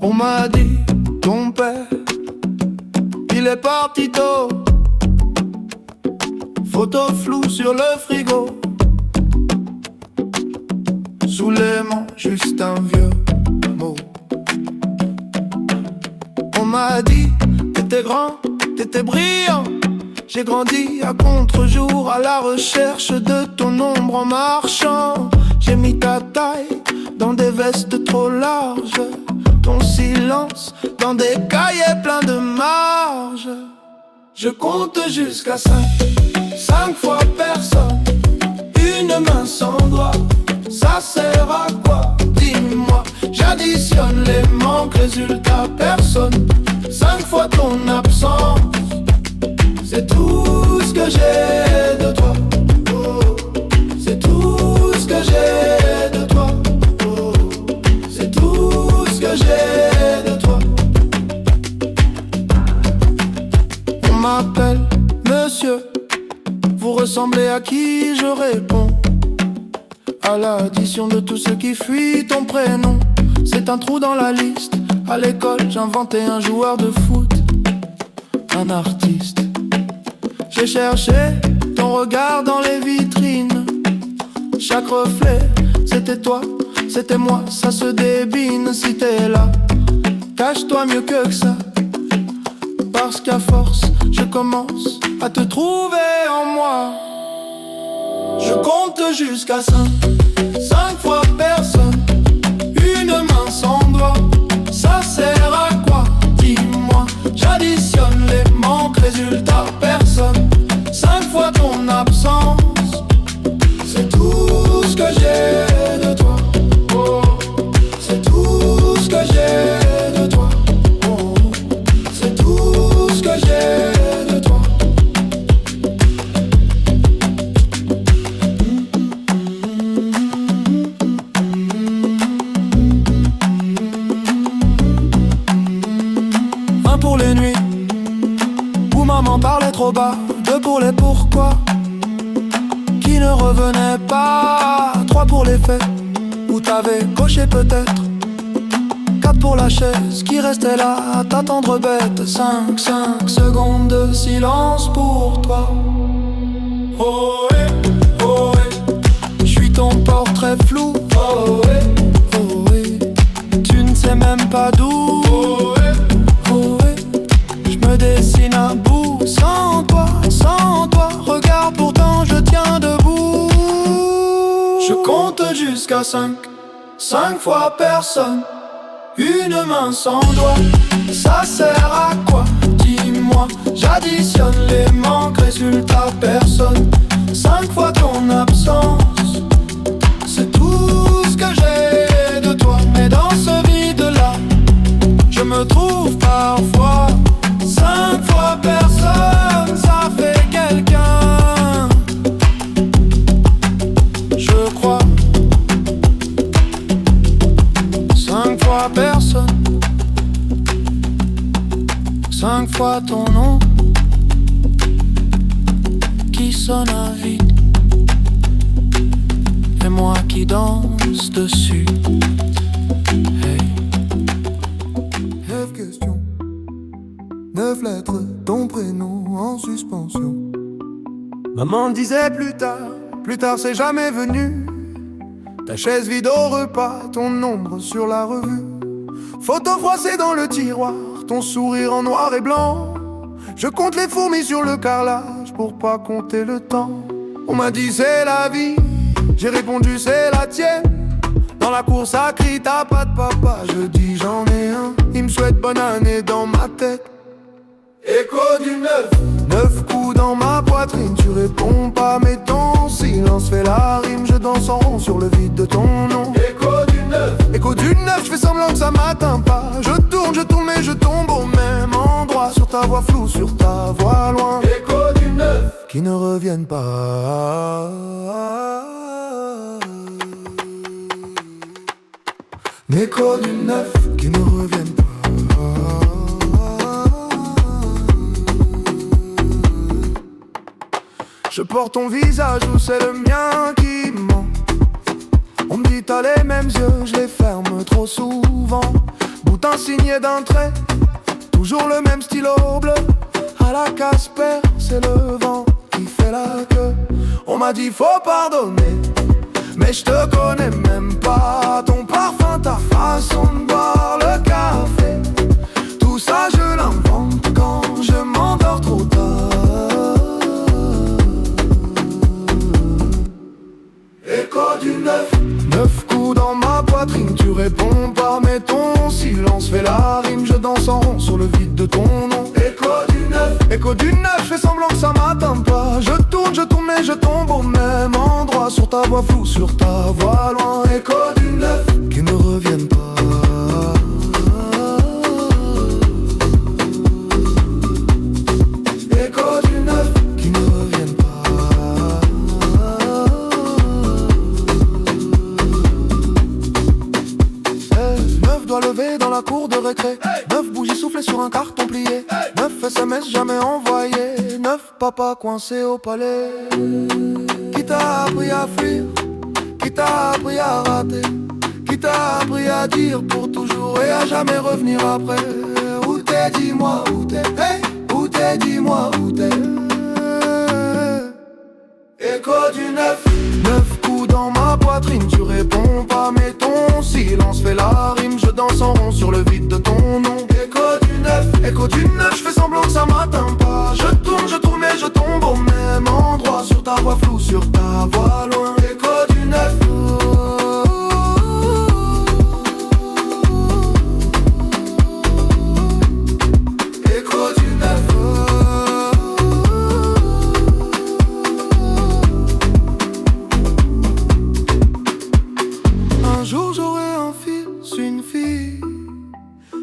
On m'a dit, ton père, il est parti tôt. Photo floue sur le frigo. Sous l'aimant, juste un vieux mot. On m'a dit, t'étais grand, t'étais brillant. J'ai grandi à contre-jour, à la recherche de ton ombre en marchant. J'ai mis ta taille dans des vestes trop larges, ton silence dans des cahiers pleins de marge. Je compte jusqu'à 5, 5 fois personne, une main sans doigt. Ça sert à quoi? Dis-moi. J'additionne les manques, résultat personne. 5 fois ton absence, c'est tout ce que j'ai de toi. Oh, c'est tout ce que j'ai de toi. Oh, c'est tout ce que j'ai de toi. On m'appelle monsieur, vous ressemblez à qui? Je réponds à l'addition de tout ce qui fuit ton prénom. C'est un trou dans la liste. À l'école, j'inventais un joueur de foot, un artiste. J'ai cherché ton regard dans les vitrines. Chaque reflet, c'était toi, c'était moi. Ça se débine si t'es là. Cache-toi mieux que ça, parce qu'à force, je commence à te trouver en moi. Je compte jusqu'à 5, 5 fois personne, une main sans doigt. Ça sert à quoi? Dis-moi. J'additionne les manques, résultat personne. 5 fois ton absence, c'est tout ce que j'ai de toi. Oh, c'est tout ce que j'ai de toi. Oh, c'est tout ce que j'ai de toi. Un pour les nuits où maman parlait trop bas, 2 pour les pourquoi qui ne revenaient pas, 3 pour les faits où t'avais coché peut-être, 4 pour la chaise qui restait là à t'attendre bête, 5 secondes de silence pour toi. Oh ouais, oh ouais, j'suis ton portrait flou. Oh ouais, oh ouais, tu ne sais même pas d'où. Oh ouais, oh ouais, j'me dessine à bout. Sans toi, regarde pourtant je tiens debout. Je compte jusqu'à 5, 5 fois personne, une main sans doigt. Ça sert à quoi? Dis-moi. J'additionne les manques, résultat personne. 5 fois ton absence, c'est tout ce que j'ai de toi. Mais dans ce vide-là, je me trouve parfois. 5 fois personne, ça fait quelqu'un, je crois. 5 fois personne, 5 fois ton nom qui sonne à vide, et moi qui danse dessus. Hey. 9 questions, 9 lettres, ton prénom en suspension. Maman disait plus tard c'est jamais venu. Ta chaise vide au repas, ton ombre sur la revue. Photo froissée dans le tiroir, ton sourire en noir et blanc. Je compte les fourmis sur le carrelage pour pas compter le temps. On m'a dit c'est la vie, j'ai répondu c'est la tienne. Dans la course à cri t'as pas de papa, je dis j'en ai un. Il me souhaite bonne année dans ma tête. Écho du 9 coups dans ma poitrine. Tu réponds pas mais ton silence fait la rime. Je danse en rond sur le vide de ton nom. Écho du 9, je fais semblant que ça m'atteint pas. Je tourne mais je tombe au même endroit. Sur ta voix floue, sur ta voix loin. Écho du 9 qui ne reviennent pas. Écho du 9 qui ne reviennent pas. Je porte ton visage ou c'est le mien qui ment. On me dit t'as les mêmes yeux, je les ferme trop souvent. Boutin signé d'un trait, toujours le même stylo bleu. À la Casper, c'est le vent qui fait fait la queue. On m'a dit faut pardonner, mais je te connais même pas. Ton parfum, ta façon de boire le café, tout ça je l'invente quand je m'endors trop tard. Écho du 9 coups dans ma poitrine. Tu réponds pas mais ton silence fait la rime. Je danse en rond sur le vide de ton nom. Écho du 9, je fais semblant que ça m'atteint pas. Je tourne mais je tombe au même endroit. Sur ta voix floue, sur ta voix loin. Écho du 9 qui ne reviennent pas. Écho du 9 qui ne reviennent pas. 9 doigts levés dans la cour de récré. 9 bougies soufflées sur un carton plié. 9 SMS jamais envoyés. 9 papas coincés au palais. Qui t'a appris à fuir? Qui t'a appris à rater? Qui t'a appris à dire pour toujours et à jamais revenir après? Où t'es, dis-moi où t'es? Hey, où t'es, dis-moi où t'es? Écho du 9 coups dans ma poitrine. Tu réponds pas mais ton silence fait la rime. Je danse en rond sur le vide de ton nom. Écho du 9, je fais semblant que ça m'atteint pas. Je tourne mais je tombe au même endroit. Sur ta voix floue, sur ta voix loin. Écho du 9. Écho du 9. Un jour j'aurai un fils, une fille.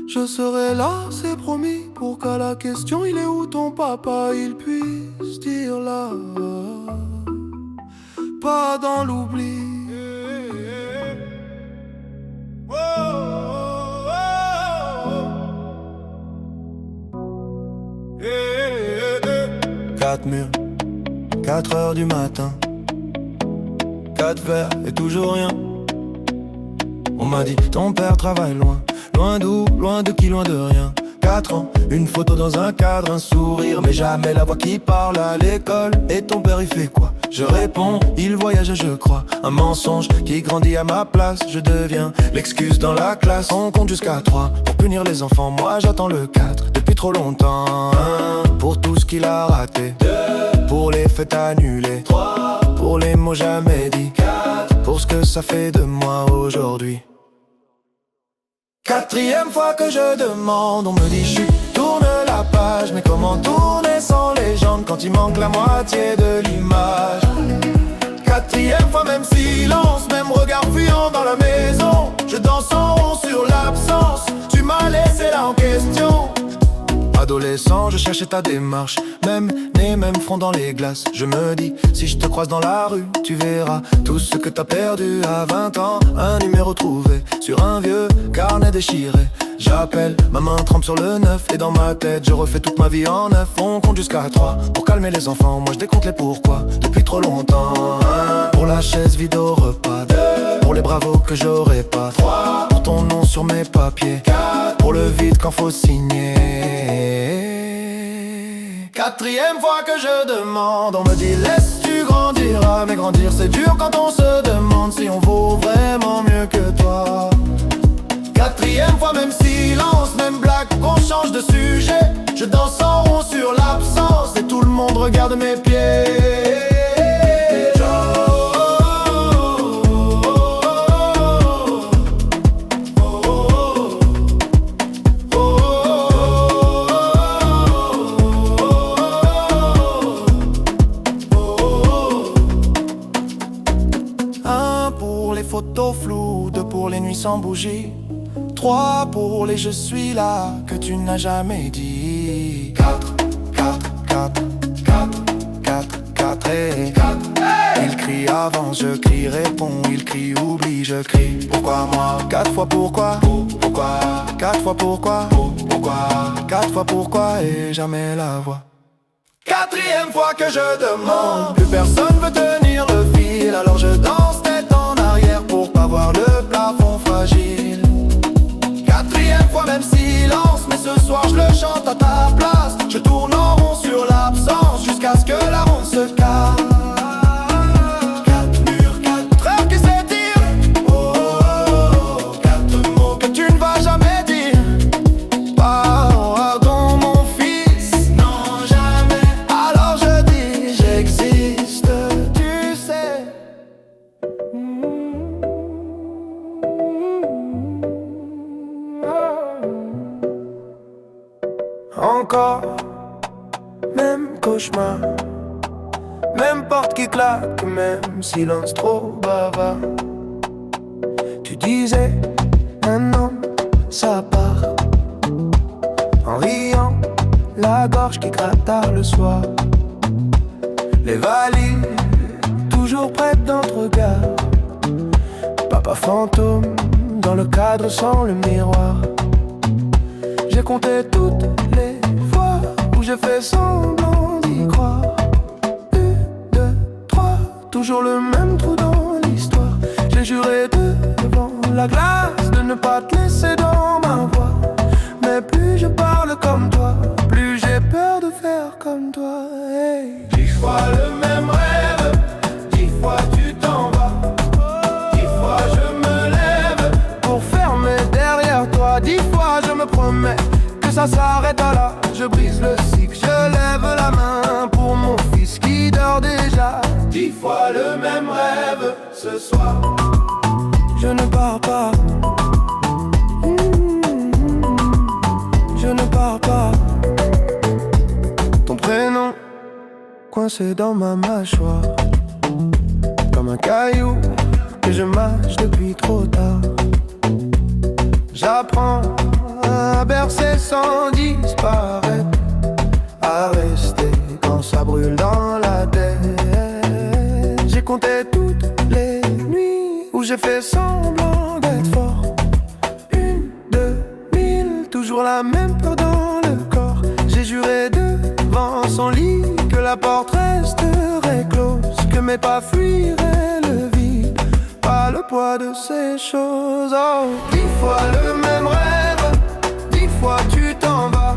Je serai là, c'est promis, pour qu'à la question il est où ton papa, il puisse dire là, pas dans l'oubli. 4 murs, 4 heures du matin, 4 verres et toujours rien. On m'a dit ton père travaille loin. Loin d'où, loin de qui, loin de rien. 4 ans, une photo dans un cadre, un sourire, mais jamais la voix qui parle à l'école. Et ton père il fait quoi? Je réponds, il voyage je crois. Un mensonge qui grandit à ma place. Je deviens l'excuse dans la classe. On compte jusqu'à 3 pour punir les enfants. Moi j'attends le 4 depuis trop longtemps. 1 pour tout ce qu'il a raté. 2 pour les fêtes annulées. 3 pour les mots jamais dits. 4 pour ce que ça fait de moi aujourd'hui. 4e fois que je demande, on me dit chut, tourne la page. Mais comment tourner sans légende quand il manque la moitié de l'image? 4e fois, même silence, même regard fuyant dans la maison. Je danse en rond sur l'absence, tu m'as laissé là en question. Adolescent, je cherchais ta démarche, même nez, même front dans les glaces. Je me dis, si je te croise dans la rue, tu verras tout ce que t'as perdu à 20 ans. Un numéro trouvé sur un vieux carnet déchiré. J'appelle, ma main trempe sur le 9. Et dans ma tête, je refais toute ma vie en 9. On compte jusqu'à 3 pour calmer les enfants. Moi je décompte les pourquoi depuis trop longtemps. 1 pour la chaise vide au repas. 2 pour les bravos que j'aurais pas. 3 pour ton nom sur mes papiers. 4 pour le vide quand faut signer. 4e fois que je demande, on me dit laisse tu grandiras. Mais grandir c'est dur quand on se demande si on vaut vraiment mieux que toi. 4e fois, même silence, même blague, qu'on change de sujet. Je danse en rond sur l'absence et tout le monde regarde mes pieds. Photos floues, 2 pour les nuits sans bougie. 3 pour les je suis là que tu n'as jamais dit. 4, 4, 4, 4, 4, 4 et 4. Il crie avance, je crie réponds. Il crie oublie, je crie pourquoi moi. 4 fois pourquoi, pourquoi. 4 fois pourquoi, pourquoi. 4 fois pourquoi et jamais la voix. 4e fois que je demande, plus personne veut tenir le fil. Alors je danse tête en arrière pour pas voir le plafond fragile. 4e fois, même silence, mais ce soir je le chante à ta place. Je tourne en rond sur l'absence jusqu'à ce que la ronde se casse. Encore, même cauchemar, même porte qui claque, même silence trop bavard. Tu disais, un homme, ça part. En riant, la gorge qui gratte tard le soir. Les valises, toujours prêtes dans ton regard. Papa fantôme, dans le cadre sans le miroir. J'ai compté toutes les fois où j'ai fait semblant d'y croire. 1, 2, 3, toujours le même trou dans l'histoire. J'ai juré devant la glace de ne pas te laisser dans ma voix. Mais plus je parle comme toi, plus j'ai peur de faire comme toi. Hey. 10 fois le même rêve, 10 fois tu t'en vas. 10 fois je me lève pour fermer derrière toi. 10 fois je me promets que ça s'arrête là. Je brise le cycle, je lève la main pour mon fils qui dort déjà. 10 fois le même rêve ce soir. Je ne pars pas. Je ne pars pas. Ton prénom coincé dans ma mâchoire, comme un caillou que je mâche depuis trop tard. J'apprends à bercer sans disparaître, à rester quand ça brûle dans la tête. J'ai compté toutes les nuits où j'ai fait semblant d'être fort. 1, 2, 1000, toujours la même peur dans le corps. J'ai juré devant son lit que la porte resterait close, que mes pas fuiraient le vide, pas le poids de ces choses. Oh, 10 fois le même rêve, 10 fois tu t'en vas.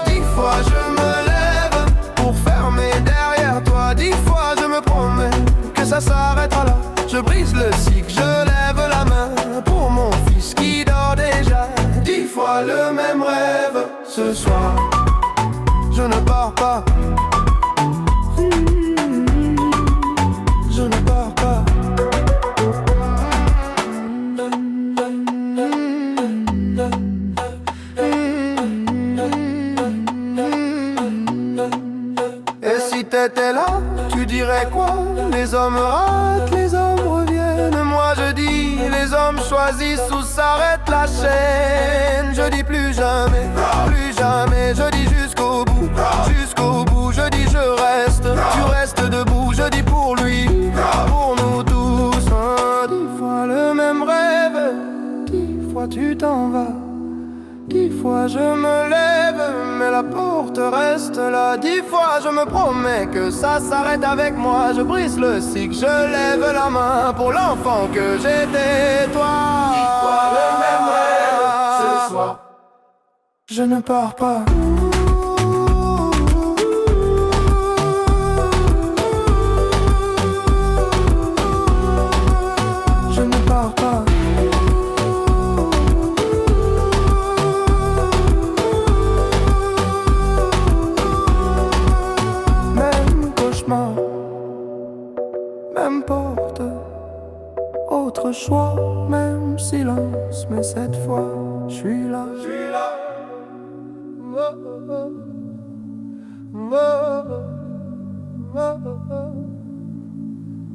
10 fois je me lève pour fermer derrière toi. 10 fois je me promets que ça s'arrêtera là. Je brise le cycle, je lève la main pour mon fils qui dort déjà. 10 fois le même rêve ce soir. Je ne pars pas. Je ne pars pas. Et si t'étais là, tu dirais quoi? Les hommes ratent, les hommes reviennent. Moi je dis, les hommes choisissent où s'arrête la chaîne. Je dis plus jamais, je dis jusqu'au bout, jusqu'au bout. Je dis je reste, tu restes debout. Je dis pour lui, pour nous tous. 10 fois le même rêve, 10 fois tu t'en vas. 10 fois je me lève, mais la porte reste là. 10 fois je me promets que ça s'arrête avec moi. Je brise le cycle, je lève la main pour l'enfant que j'étais, toi. 10 fois le même rêve ce soir. Je ne pars pas. Je ne pars pas. Même cauchemar, même porte, autre choix, même silence. Mais cette fois, je suis là.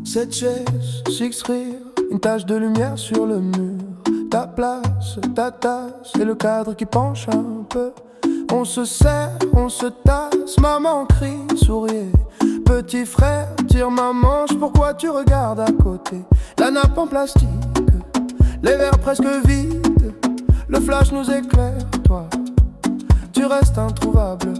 Cette chaise, six rire, une tache de lumière sur le mur. Ta place, ta tasse et le cadre qui penche un peu. On se serre, on se tasse, maman crie, souriez. Petit frère, tire ma manche, pourquoi tu regardes à côté? La nappe en plastique, les verres presque vides. Le flash nous éclaire, toi, tu restes introuvable.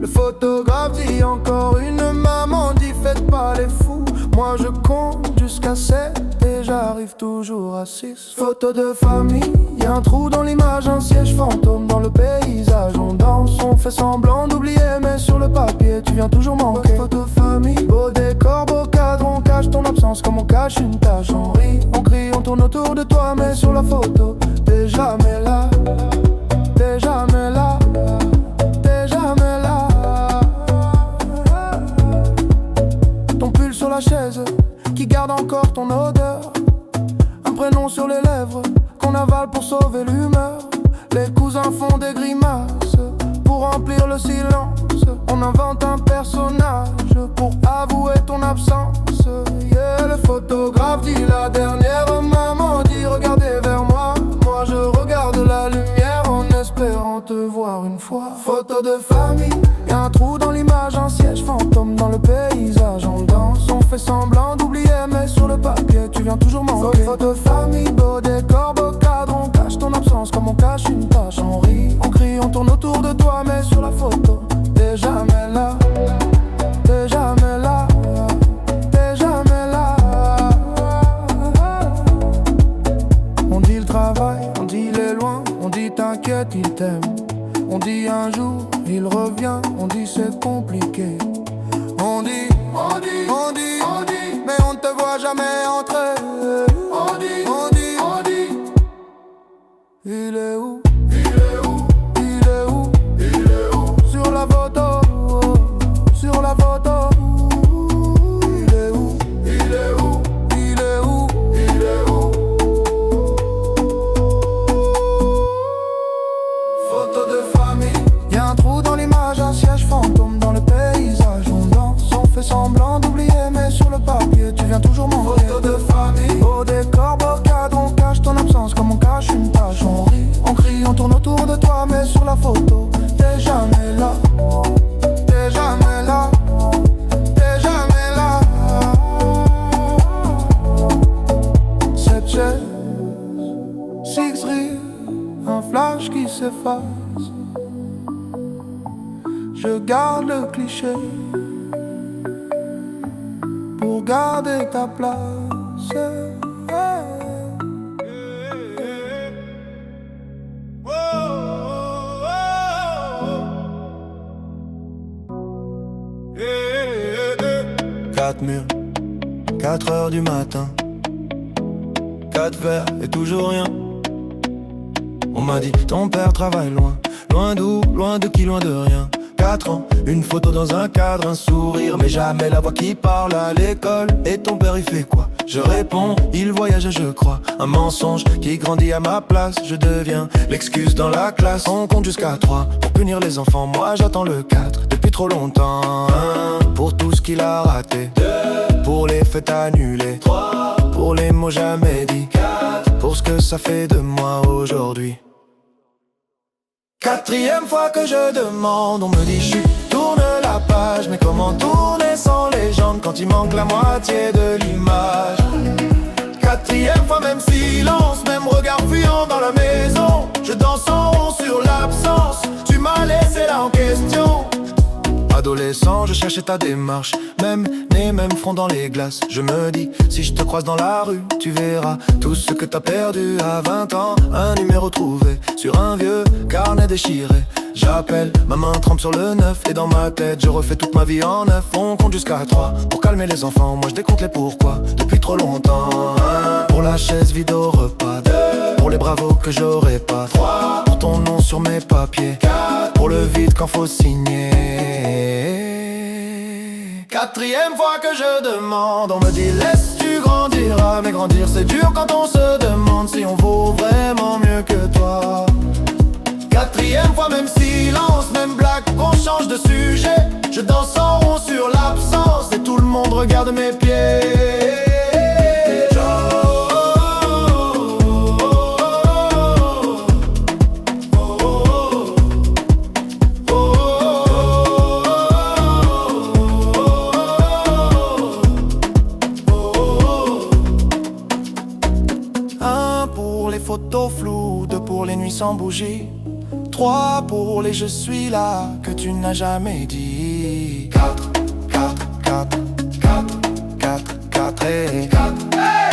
Le photographe dit encore une maman dit faites pas les fous. Moi je compte jusqu'à 7 et j'arrive toujours à 6. Photo de famille, y'a un trou dans l'image, un siège fantôme dans le paysage. On danse, on fait semblant d'oublier, mais sur le papier tu viens toujours manquer. Photo famille, beau décor, beau cadre, on cache ton absence comme on cache une tache. On rit, on crie, on tourne autour de toi, mais sur la photo t'es jamais là. T'es jamais là. T'es jamais là. Ton pull sur la chaise qui garde encore ton odeur. Un prénom sur les lèvres qu'on avale pour sauver l'humeur. Les cousins font des grimaces pour remplir On invente un personnage pour avouer ton absence. Yeah, le photographe dit la dernière maman dit regardez vers moi. Moi je regarde la lumière en espérant te voir une fois. Photo de famille, y'a un trou dans l'image, un siège fantôme dans le paysage. On danse, on fait semblant d'oublier, mais sur le papier tu viens toujours manquer. Photo de famille, beau décor, beau cadre, on cache ton absence comme on cache une tâche. On rit, on crie, on tourne autour de toi, mais sur la photo t'es jamais là. T'es jamais là. T'es jamais là. On dit le travail, on dit il est loin, on dit t'inquiète il t'aime. On dit un jour il revient, on dit c'est compliqué. On dit, mais on ne te voit jamais entrer. On dit, il est où? Sur la photo, sur la photo. Il est où? Photo de famille. Y'a un trou dans l'image, un siège fantôme dans le paysage. On danse, on fait semblant d'oublier, mais sur le papier tu viens toujours manquer. Photo de famille. Beau décor, beau cadre, on cache ton absence comme on cache une tâche. On rit, on crie, on tourne autour de toi, mais sur la photo t'es jamais là. T'es jamais là. T'es jamais là. Cette chaise, six rires, un flash qui s'efface. Je garde le cliché pour garder ta place. Quatre murs, 4 heures du matin, 4 verres et toujours rien. On m'a dit ton père travaille loin, loin d'où, loin de qui, loin de rien. 4 ans, une photo dans un cadre, un sourire, mais jamais la voix qui parle à l'école. Et ton père il fait quoi? Je réponds, il voyage je crois. Un mensonge qui grandit à ma place. Je deviens l'excuse dans la classe. On compte jusqu'à 3 pour punir les enfants. Moi j'attends le 4 depuis trop longtemps. 1 pour tout ce qu'il a raté. 2 pour les fêtes annulées. 3 pour les mots jamais dits. 4 pour ce que ça fait de moi aujourd'hui. 4e fois que je demande, on me dit chut, tourne la page. Mais comment tourner sans légende quand il manque la moitié de l'image? 4e fois, même silence, même regard fuyant dans la maison. Je danse en rond sur l'absence, tu m'as laissé là en question. Adolescent, je cherchais ta démarche, même nez, même front dans les glaces. Je me dis, si je te croise dans la rue, tu verras tout ce que t'as perdu à 20 ans. Un numéro trouvé sur un vieux carnet déchiré. J'appelle, ma main trempe sur le 9. Et dans ma tête, je refais toute ma vie en 9. On compte jusqu'à 3 pour calmer les enfants. Moi je décompte les pourquoi depuis trop longtemps. 1 pour la chaise vide au repas. 2 pour les bravos que j'aurais pas. 3 pour ton nom sur mes papiers. 4 pour le vide quand faut signer. 4e fois que je demande, on me dit laisse tu grandiras. Mais grandir c'est dur quand on se demande si on vaut vraiment mieux que toi. 4e fois, même silence, même blague, on change de sujet. Je danse en rond sur l'absence et tout le monde regarde mes pieds. Photos floues, 2 pour les nuits sans bougie. 3 pour les je suis là que tu n'as jamais dit. 4 et 4.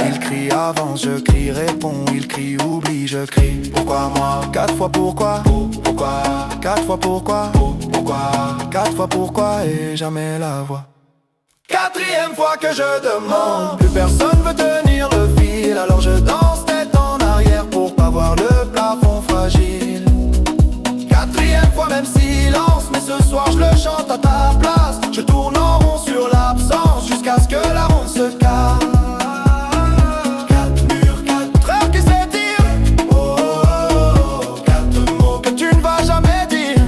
Il crie avance, je crie réponds. Il crie oublie, je crie pourquoi moi. 4 fois pourquoi, pourquoi. 4 fois pourquoi, pourquoi. 4 fois pourquoi et jamais la voix. 4e fois que je demande, plus personne veut tenir le fil. Alors je danse tête en arrière pour pas voir le plafond fragile. 4e fois, même silence, mais ce soir je le chante à ta place. Je tourne en rond sur l'absence jusqu'à ce que la ronde se casse. 4 murs, 4 heures qui s'étirent. Oh, oh, oh, 4 mots que tu ne vas jamais dire.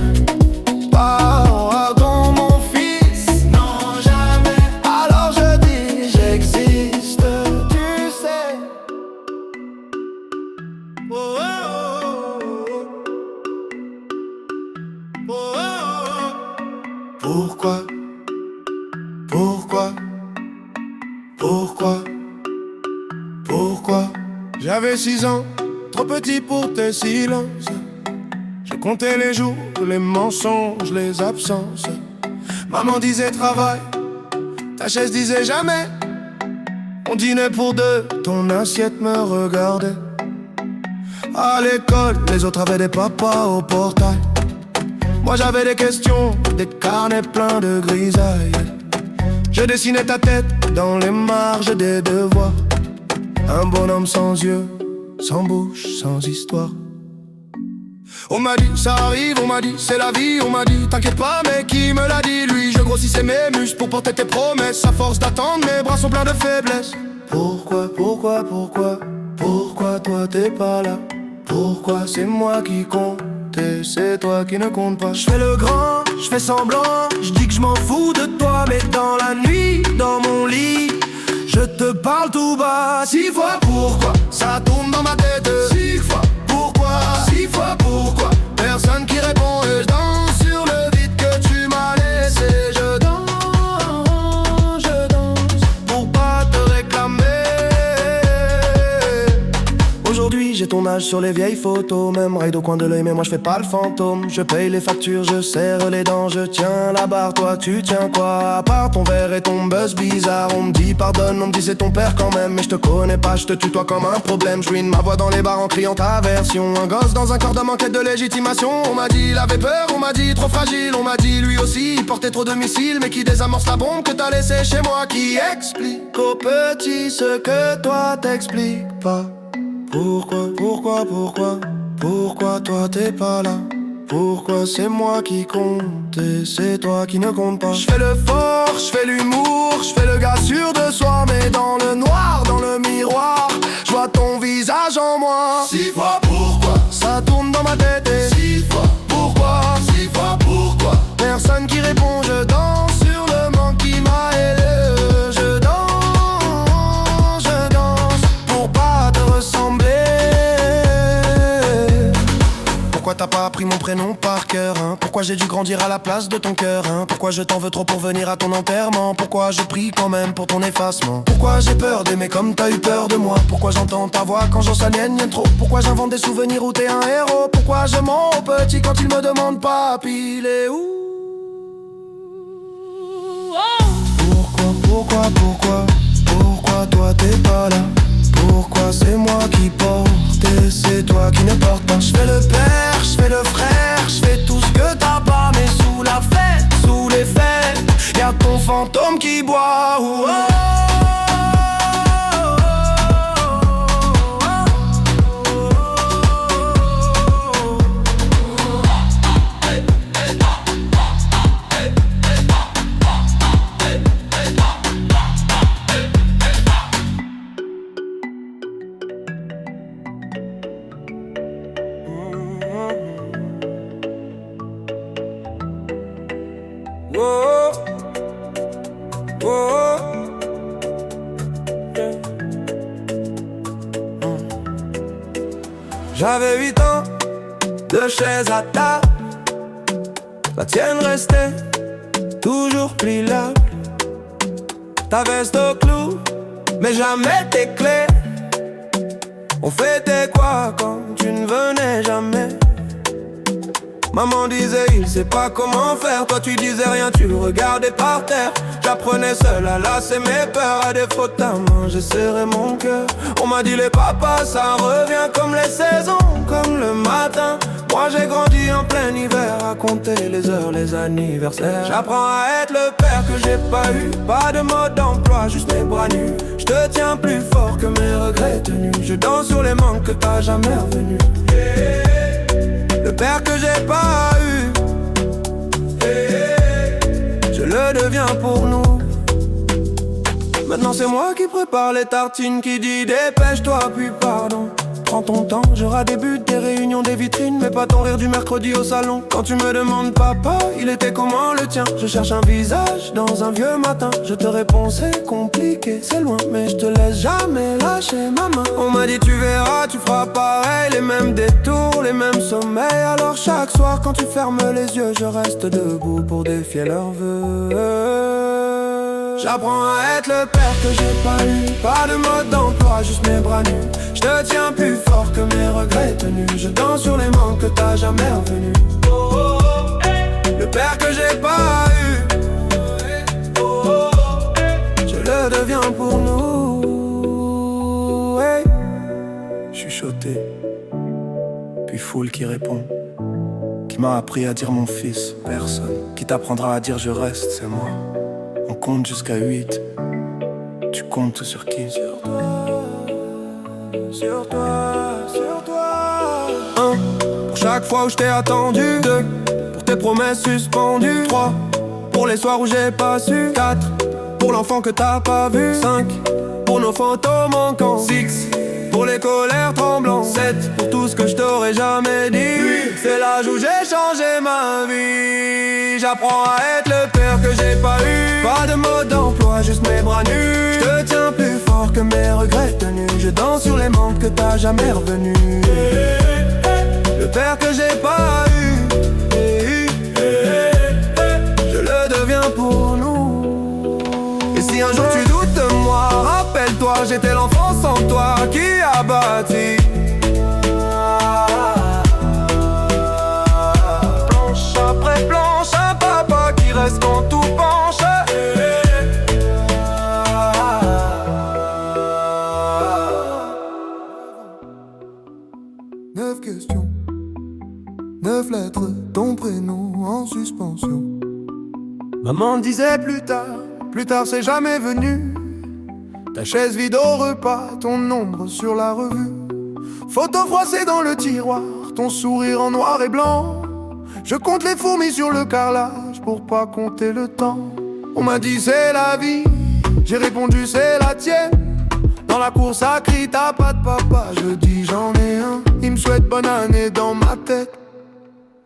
Pardon mon Pourquoi? Pourquoi? Pourquoi? Pourquoi? J'avais 6 ans, trop petit pour tes silences. Je comptais les jours, les mensonges, les absences. Maman disait travail, ta chaise disait jamais. On dînait pour deux, ton assiette me regardait. À l'école, les autres avaient des papas au portail. Moi j'avais des questions, des carnets pleins de grisailles. Je dessinais ta tête dans les marges des devoirs. Un bonhomme sans yeux, sans bouche, sans histoire. On m'a dit ça arrive, on m'a dit c'est la vie, on m'a dit t'inquiète pas, mais qui me l'a dit? Lui, je grossissais mes muscles pour porter tes promesses. À force d'attendre, mes bras sont pleins de faiblesse. Pourquoi, pourquoi, pourquoi? Pourquoi toi t'es pas là? Pourquoi c'est moi qui compte et c'est toi qui ne compte pas? Je fais le grand, je fais semblant, je dis que je m'en fous de toi, mais dans la nuit, dans mon lit, je te parle tout bas. 6 fois pourquoi? Ça tourne dans ma tête. 6 fois pourquoi? 6 fois pourquoi? Personne qui répond et je danse sur le vide que tu m'as laissé. Je danse pour pas te réclamer. Aujourd'hui j'ai ton âge sur les vieilles photos. Même raid au coin de l'œil mais moi je fais pas le fantôme. Je paye les factures, je serre les dents, je tiens la barre. Toi tu tiens quoi? À part ton verre et ton buzz bizarre. On me dit pardonne, on me dit c'est ton père quand même. Mais je te connais pas, je te tutoie comme un problème. Je ruine ma voix dans les bars en criant ta version. Un gosse dans un corps d'homme en quête de légitimation. On m'a dit il avait peur, on m'a dit trop fragile. On m'a dit lui aussi il portait trop de missiles. Mais qui désamorce la bombe que t'as laissée chez moi? Qui explique aux petits ce que toi t'expliques pas? Pourquoi, pourquoi, pourquoi? Pourquoi toi t'es pas là? Pourquoi c'est moi qui compte et c'est toi qui ne compte pas? Je fais le fort, je fais l'humour, je fais le gars sûr de soi. Mais dans le noir, dans le miroir, je vois ton visage en moi. 6 fois pourquoi? Ça tourne dans ma tête et 6 fois pourquoi? 6 fois pourquoi? Personne qui répond, je danse sur le manque qui m'a aidé. Je danse pour pas te ressembler. Pourquoi t'as pas appris mon prénom par cœur, hein? Pourquoi j'ai dû grandir à la place de ton cœur, hein? Pourquoi je t'en veux trop pour venir à ton enterrement? Pourquoi je prie quand même pour ton effacement? Pourquoi j'ai peur d'aimer comme t'as eu peur de moi? Pourquoi j'entends ta voix quand j'en s'aliène trop? Pourquoi j'invente des souvenirs où t'es un héros? Pourquoi je mens aux petits quand ils me demandent papi, il est où? Pourquoi, pourquoi? Pourquoi toi t'es pas là? Pourquoi c'est moi qui porte et c'est toi qui ne porte pas? Je fais le père, je fais le frère, je fais tout ce que t'as pas. Mais sous la fête, sous les fêtes, y'a ton fantôme qui boit. Oh, oh. Oh, oh, yeah. J'avais 8 ans, 2 chaises à table. La tienne restait toujours pliable. Ta veste au clou, mais jamais tes clés. On fêtait quoi quand tu ne venais jamais? Maman disait il sait pas comment faire. Toi tu disais rien, tu le regardais par terre. J'apprenais seul à lasser mes peurs. À défaut de ta main, j'ai serré mon cœur. On m'a dit les papas ça revient comme les saisons, comme le matin. Moi j'ai grandi en plein hiver, à compter les heures, les anniversaires. J'apprends à être le père que j'ai pas eu. Pas de mode d'emploi, juste mes bras nus. Je te tiens plus fort que mes regrets tenus. Je danse sur les manques que t'as jamais revenus. Le père que j'ai pas eu, je le deviens pour nous. Maintenant c'est moi qui prépare les tartines, qui dit dépêche-toi puis pardon. Prends ton temps, j'aurai des buts, des réunions, des vitrines, mais pas ton rire du mercredi au salon. Quand tu me demandes papa, il était comment le tien? Je cherche un visage dans un vieux matin. Je te réponds c'est compliqué, c'est loin, mais je te laisse jamais lâcher ma main. On m'a dit tu verras, tu feras pareil, les mêmes détours, les mêmes sommets. Alors chaque soir quand tu fermes les yeux, je reste debout pour défier leurs vœux. J'apprends à être le père que j'ai pas eu. Pas de mode d'emploi, juste mes bras nus. Je te tiens plus fort que mes regrets tenus. Je danse sur les manques que t'as jamais revenus. Le père que j'ai pas eu, je le deviens pour nous. Chuchoté, puis foule qui répond. Qui m'a appris à dire mon fils, personne. Qui t'apprendra à dire je reste, c'est moi. On compte jusqu'à 8. Tu comptes sur qui? Sur toi, sur toi, sur toi. 1. Pour chaque fois où je t'ai attendu. 2. Pour tes promesses suspendues. 3. Pour les soirs où j'ai pas su. 4. Pour l'enfant que t'as pas vu. 5. Pour nos photos manquants. 6. Pour les colères tremblantes. 7. Pour tout ce que je t'aurais jamais dit. 8. C'est l'âge où j'ai changé ma vie. J'apprends à être le père que j'ai pas eu. Pas de mode d'emploi, juste mes bras nus. Je te tiens plus fort que mes regrets tenus. Je danse sur les manques que t'as jamais revenus. Le père que j'ai pas eu, je le deviens pour nous. Et si un jour tu doutes de moi, rappelle-toi, j'étais l'enfant sans toi qui a bâti. Planche après planche, un papa qui reste quand tout penche. 9 questions, 9 lettres, ton prénom en suspension. Maman disait plus tard c'est jamais venu. Ta chaise vide au repas, ton ombre sur la revue. Photo froissée dans le tiroir, ton sourire en noir et blanc. Je compte les fourmis sur le carrelage pour pas compter le temps. On m'a dit c'est la vie, j'ai répondu c'est la tienne. Dans la cour ça crie t'as pas de papa, je dis j'en ai un. Il me souhaite bonne année dans ma tête.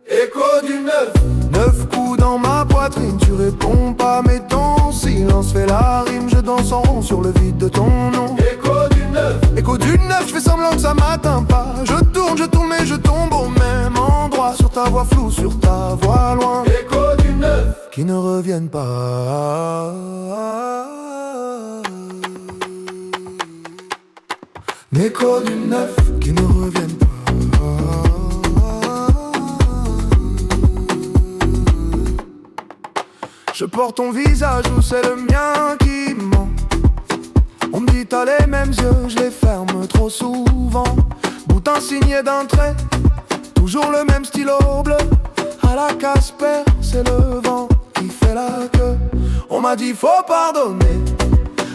Écho du 9. 9 coups dans ma poitrine, tu réponds pas mais ton silence fait la rime. Je danse en rond sur le vide de ton nom. Écho du 9. Écho du 9, je fais semblant que ça m'atteint pas. Je tourne mais je tombe au même endroit. Sur ta voix floue, sur ta voix loin. Écho du 9. Qui ne reviennent pas. Écho du 9. Qui ne reviennent pas. Je porte ton visage ou c'est le mien qui ment. On me dit t'as les mêmes yeux, je les ferme trop souvent. Boutin signé d'un trait, toujours le même stylo bleu. À la Casper, c'est le vent qui fait la queue. On m'a dit faut pardonner,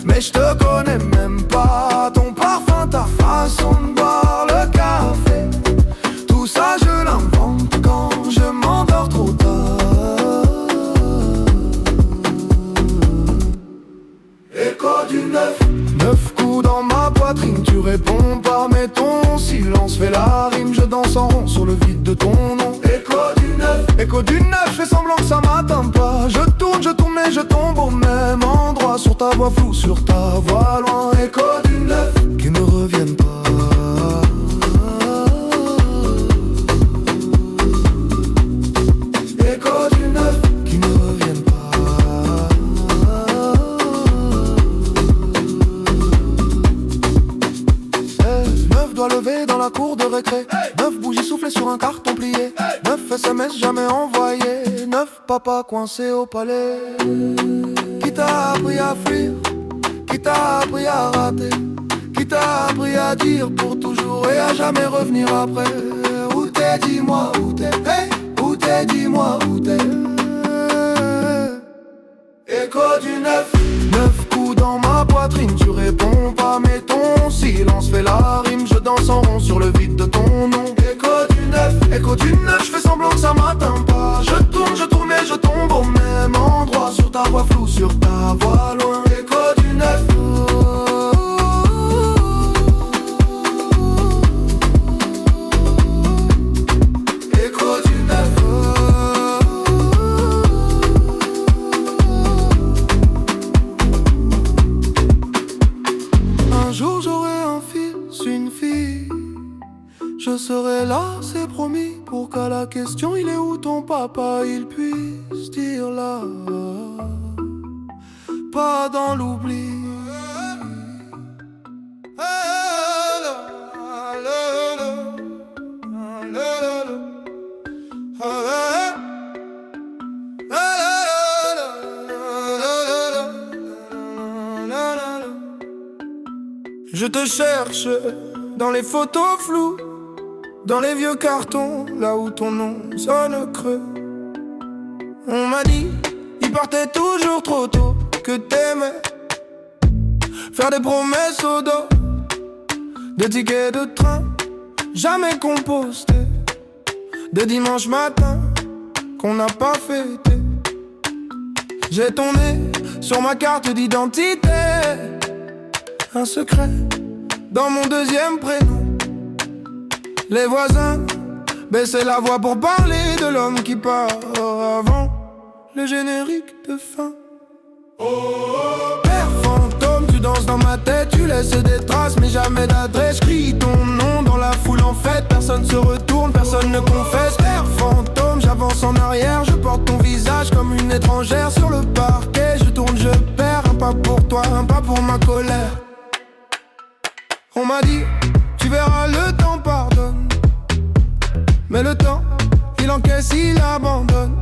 mais je te connais même pas. Ton parfum, ta façon de boire le café, tout ça je l'invente quand je m'endors trop tard. Écho du 9. 9 coups dans ma poitrine, tu réponds pas mais ton silence fait la rime. Je danse en rond sur le vide de ton nom. Écho du 9. Écho du 9, je fais semblant que ça m'atteint pas. Je tourne mais je tombe au même endroit. Sur ta voix floue, sur ta voix loin. Écho du 9. Qui ne reviennent pas. Écho du 9. Qui ne reviennent pas. 9 doigts levés dans la cour de récré. 9 bougies soufflées sur un carton plié. 9 SMS jamais envoyés. 9 papas coincés au palais. Qui t'a appris à fuir? Qui t'a appris à rater? Qui t'a appris à dire pour toujours et à jamais revenir après? Où t'es, dis-moi où t'es. Hey, où t'es, dis-moi où t'es. Écho du 9. 9 coups dans ma poitrine, tu réponds pas mais ton silence fait la rime. Je danse en rond sur le vide de ton nom. Écho du 9. Écho du 9, je fais semblant que ça m'atteint pas. Je tourne mais je tombe au même endroit. Sur ta voix floue, sur ta voix loin. Écho du 9. question, il est où ton papa? Il puisse dire là, pas dans l'oubli. Je te cherche dans les photos floues, dans les vieux cartons, là où ton nom sonne creux. On m'a dit, il partait toujours trop tôt, que t'aimais faire des promesses au dos, des tickets de train jamais compostés, des dimanches matins qu'on n'a pas fêté. J'ai ton nez sur ma carte d'identité, un secret dans mon deuxième prénom. Les voisins baissaient la voix pour parler de l'homme qui part avant le générique de fin. Père fantôme, tu danses dans ma tête, tu laisses des traces mais jamais d'adresse. Crie ton nom dans la foule en fête, personne se retourne, personne ne confesse. Père fantôme, j'avance en arrière, je porte ton visage comme une étrangère sur le parquet. Je tourne, je perds, un pas pour toi, un pas pour ma colère. On m'a dit, tu verras, le temps pardonne. Mais le temps, il encaisse, il abandonne.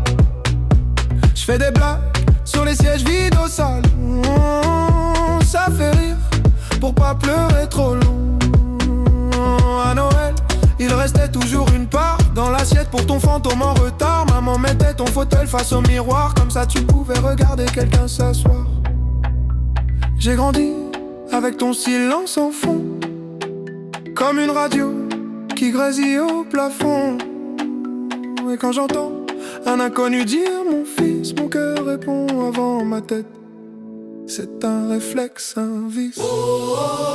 Je fais des blagues sur les sièges vides au salon. Ça fait rire pour pas pleurer trop long. À Noël, il restait toujours une part dans l'assiette pour ton fantôme en retard. Maman mettait ton fauteuil face au miroir, comme ça tu pouvais regarder quelqu'un s'asseoir. J'ai grandi avec ton silence en fond, comme une radio qui grésille au plafond. Et quand j'entends un inconnu dire mon fils, mon cœur répond avant ma tête. C'est un réflexe, un vice.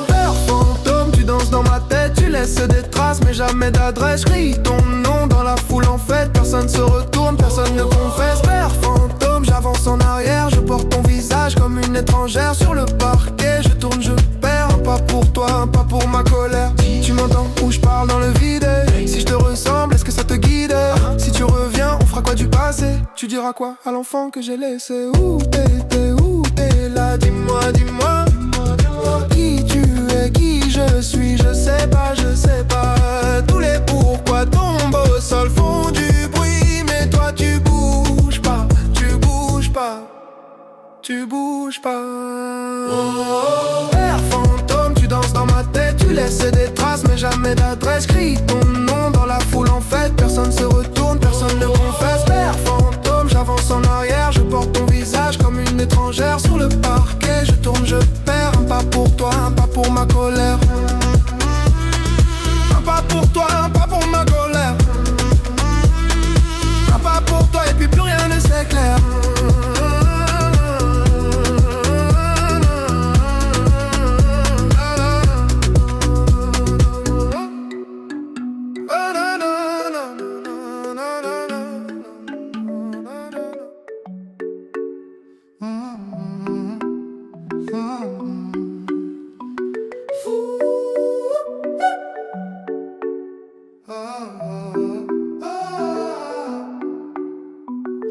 Père fantôme, tu danses dans ma tête, tu laisses des traces mais jamais d'adresse. Crie ton nom dans la foule en fête, personne se retourne, personne ne confesse. Père fantôme, j'avance en arrière, je porte ton visage comme une étrangère sur le parquet. Je tourne, je perds, un pas pour toi, un pas pour ma colère. Tu m'entends où je parle dans le vide? Si je te ressemble, est-ce que ça te guide? Si tu reviens, on fera quoi du passé? Tu diras quoi à l'enfant que j'ai laissé? Où t'étais, où t'es là? Dis-moi, dis-moi, qui tu es, qui je suis? Je sais pas, je sais pas. Tous les pourquoi tombent au sol font du bruit, mais toi tu bouges pas, tu bouges pas, tu bouges pas. Père fantôme, tu danses dans ma tête, tu laisses des traces mais jamais d'adresse. Crie ton nom dans la foule en fête, personne se retourne, personne ne confesse. Père fantôme, j'avance en arrière, je porte ton visage comme une étrangère sur le parquet. Je tourne, je perds, un pas pour toi, un pas pour ma colère. Un pas pour toi, un pas pour ma colère. Un pas pour toi et puis plus rien ne s'éclaire.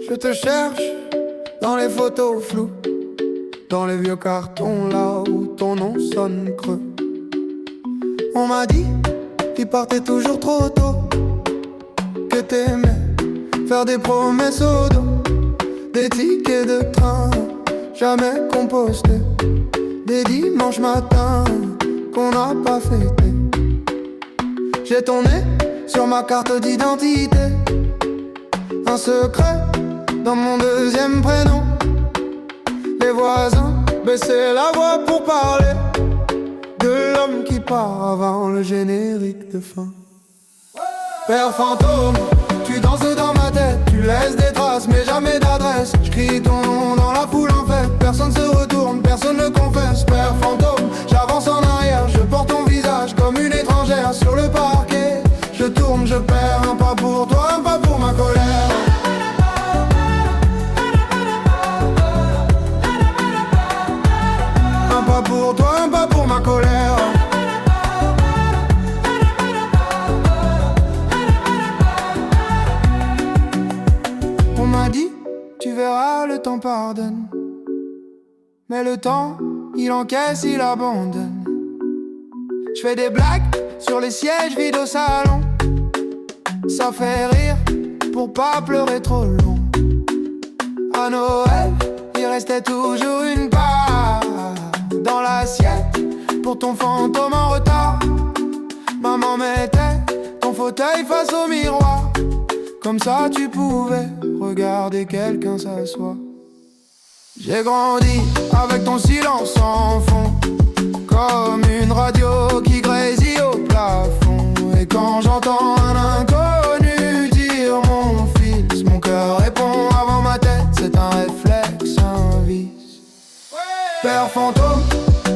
Je te cherche dans les photos floues, dans les vieux cartons là où ton nom sonne creux. On m'a dit, tu partais toujours trop tôt, que t'aimais faire des promesses au dos, des tickets de train jamais compostés, des dimanches matins qu'on n'a pas fêté. J'ai ton nez sur ma carte d'identité, un secret dans mon deuxième prénom. Les voisins baissaient la voix pour parler de l'homme qui part avant le générique de fin. Père fantôme, tu danses dans ma tête, tu laisses des traces mais jamais d'adresse. Je crie ton nom dans la foule en fête, personne se retourne, personne ne confesse. Père fantôme, j'avance en arrière, je porte ton visage comme une étrangère sur le parquet. Je tourne, je perds, un pas pour toi, un pas pour ma colère. Un pas pour toi, un pas pour ma colère. verras, le temps pardonne. Mais le temps, il encaisse, il abandonne. Je fais des blagues sur les sièges vides au salon. Ça fait rire pour pas pleurer trop long. À Noël, il restait toujours une part dans l'assiette pour ton fantôme en retard. Maman mettait ton fauteuil face au miroir. Comme ça tu pouvais regarder quelqu'un s'asseoir. J'ai grandi avec ton silence en fond, comme une radio qui grésille au plafond. Et quand j'entends un inconnu dire mon fils, mon cœur répond avant ma tête, c'est un réflexe, un vice. Père fantôme,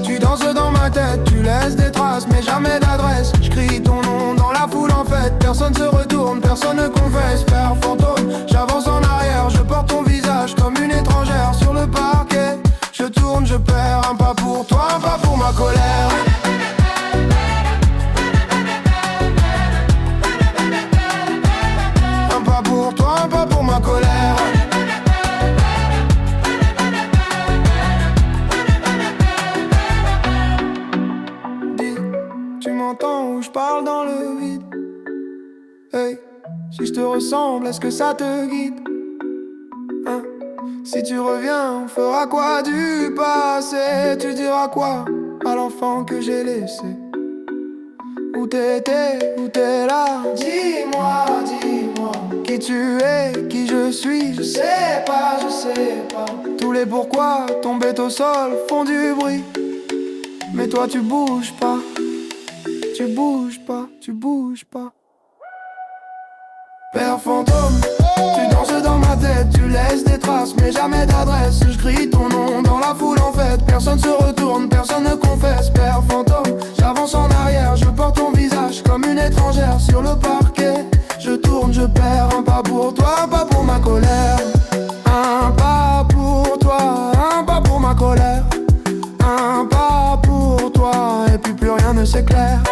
tu danses dans ma tête, tu laisses des traces mais jamais d'adresse. Je crie ton nom dans la foule en fait, personne se retourne, personne ne confesse. Père fantôme, j'avance en arrière, je porte ton visage comme une étrangère sur le parquet. Je tourne, je perds, un pas pour toi, un pas pour ma colère. Un pas pour toi, un pas pour ma colère. Dis, tu m'entends ou je parle dans le vide? Hey, si je te ressemble, est-ce que ça te guide? Hein? Si tu reviens, on fera quoi du passé? Tu diras quoi à l'enfant que j'ai laissé? Où t'étais, où t'es là? Dis-moi, dis-moi qui tu es, qui je suis. Je sais pas, je sais pas. Tous les pourquoi tombés au sol font du bruit. Mais toi tu bouges pas, tu bouges pas, tu bouges pas. Père fantôme, tu danses dans ma tête, tu laisses des traces mais jamais d'adresse. Je crie ton nom dans la foule en fait, personne se retourne, personne ne confesse. Père fantôme, j'avance en arrière, je porte ton visage comme une étrangère sur le parquet. Je tourne, je perds, un pas pour toi, un pas pour ma colère. Un pas pour toi, un pas pour ma colère. Un pas pour toi, et puis plus rien ne s'éclaire.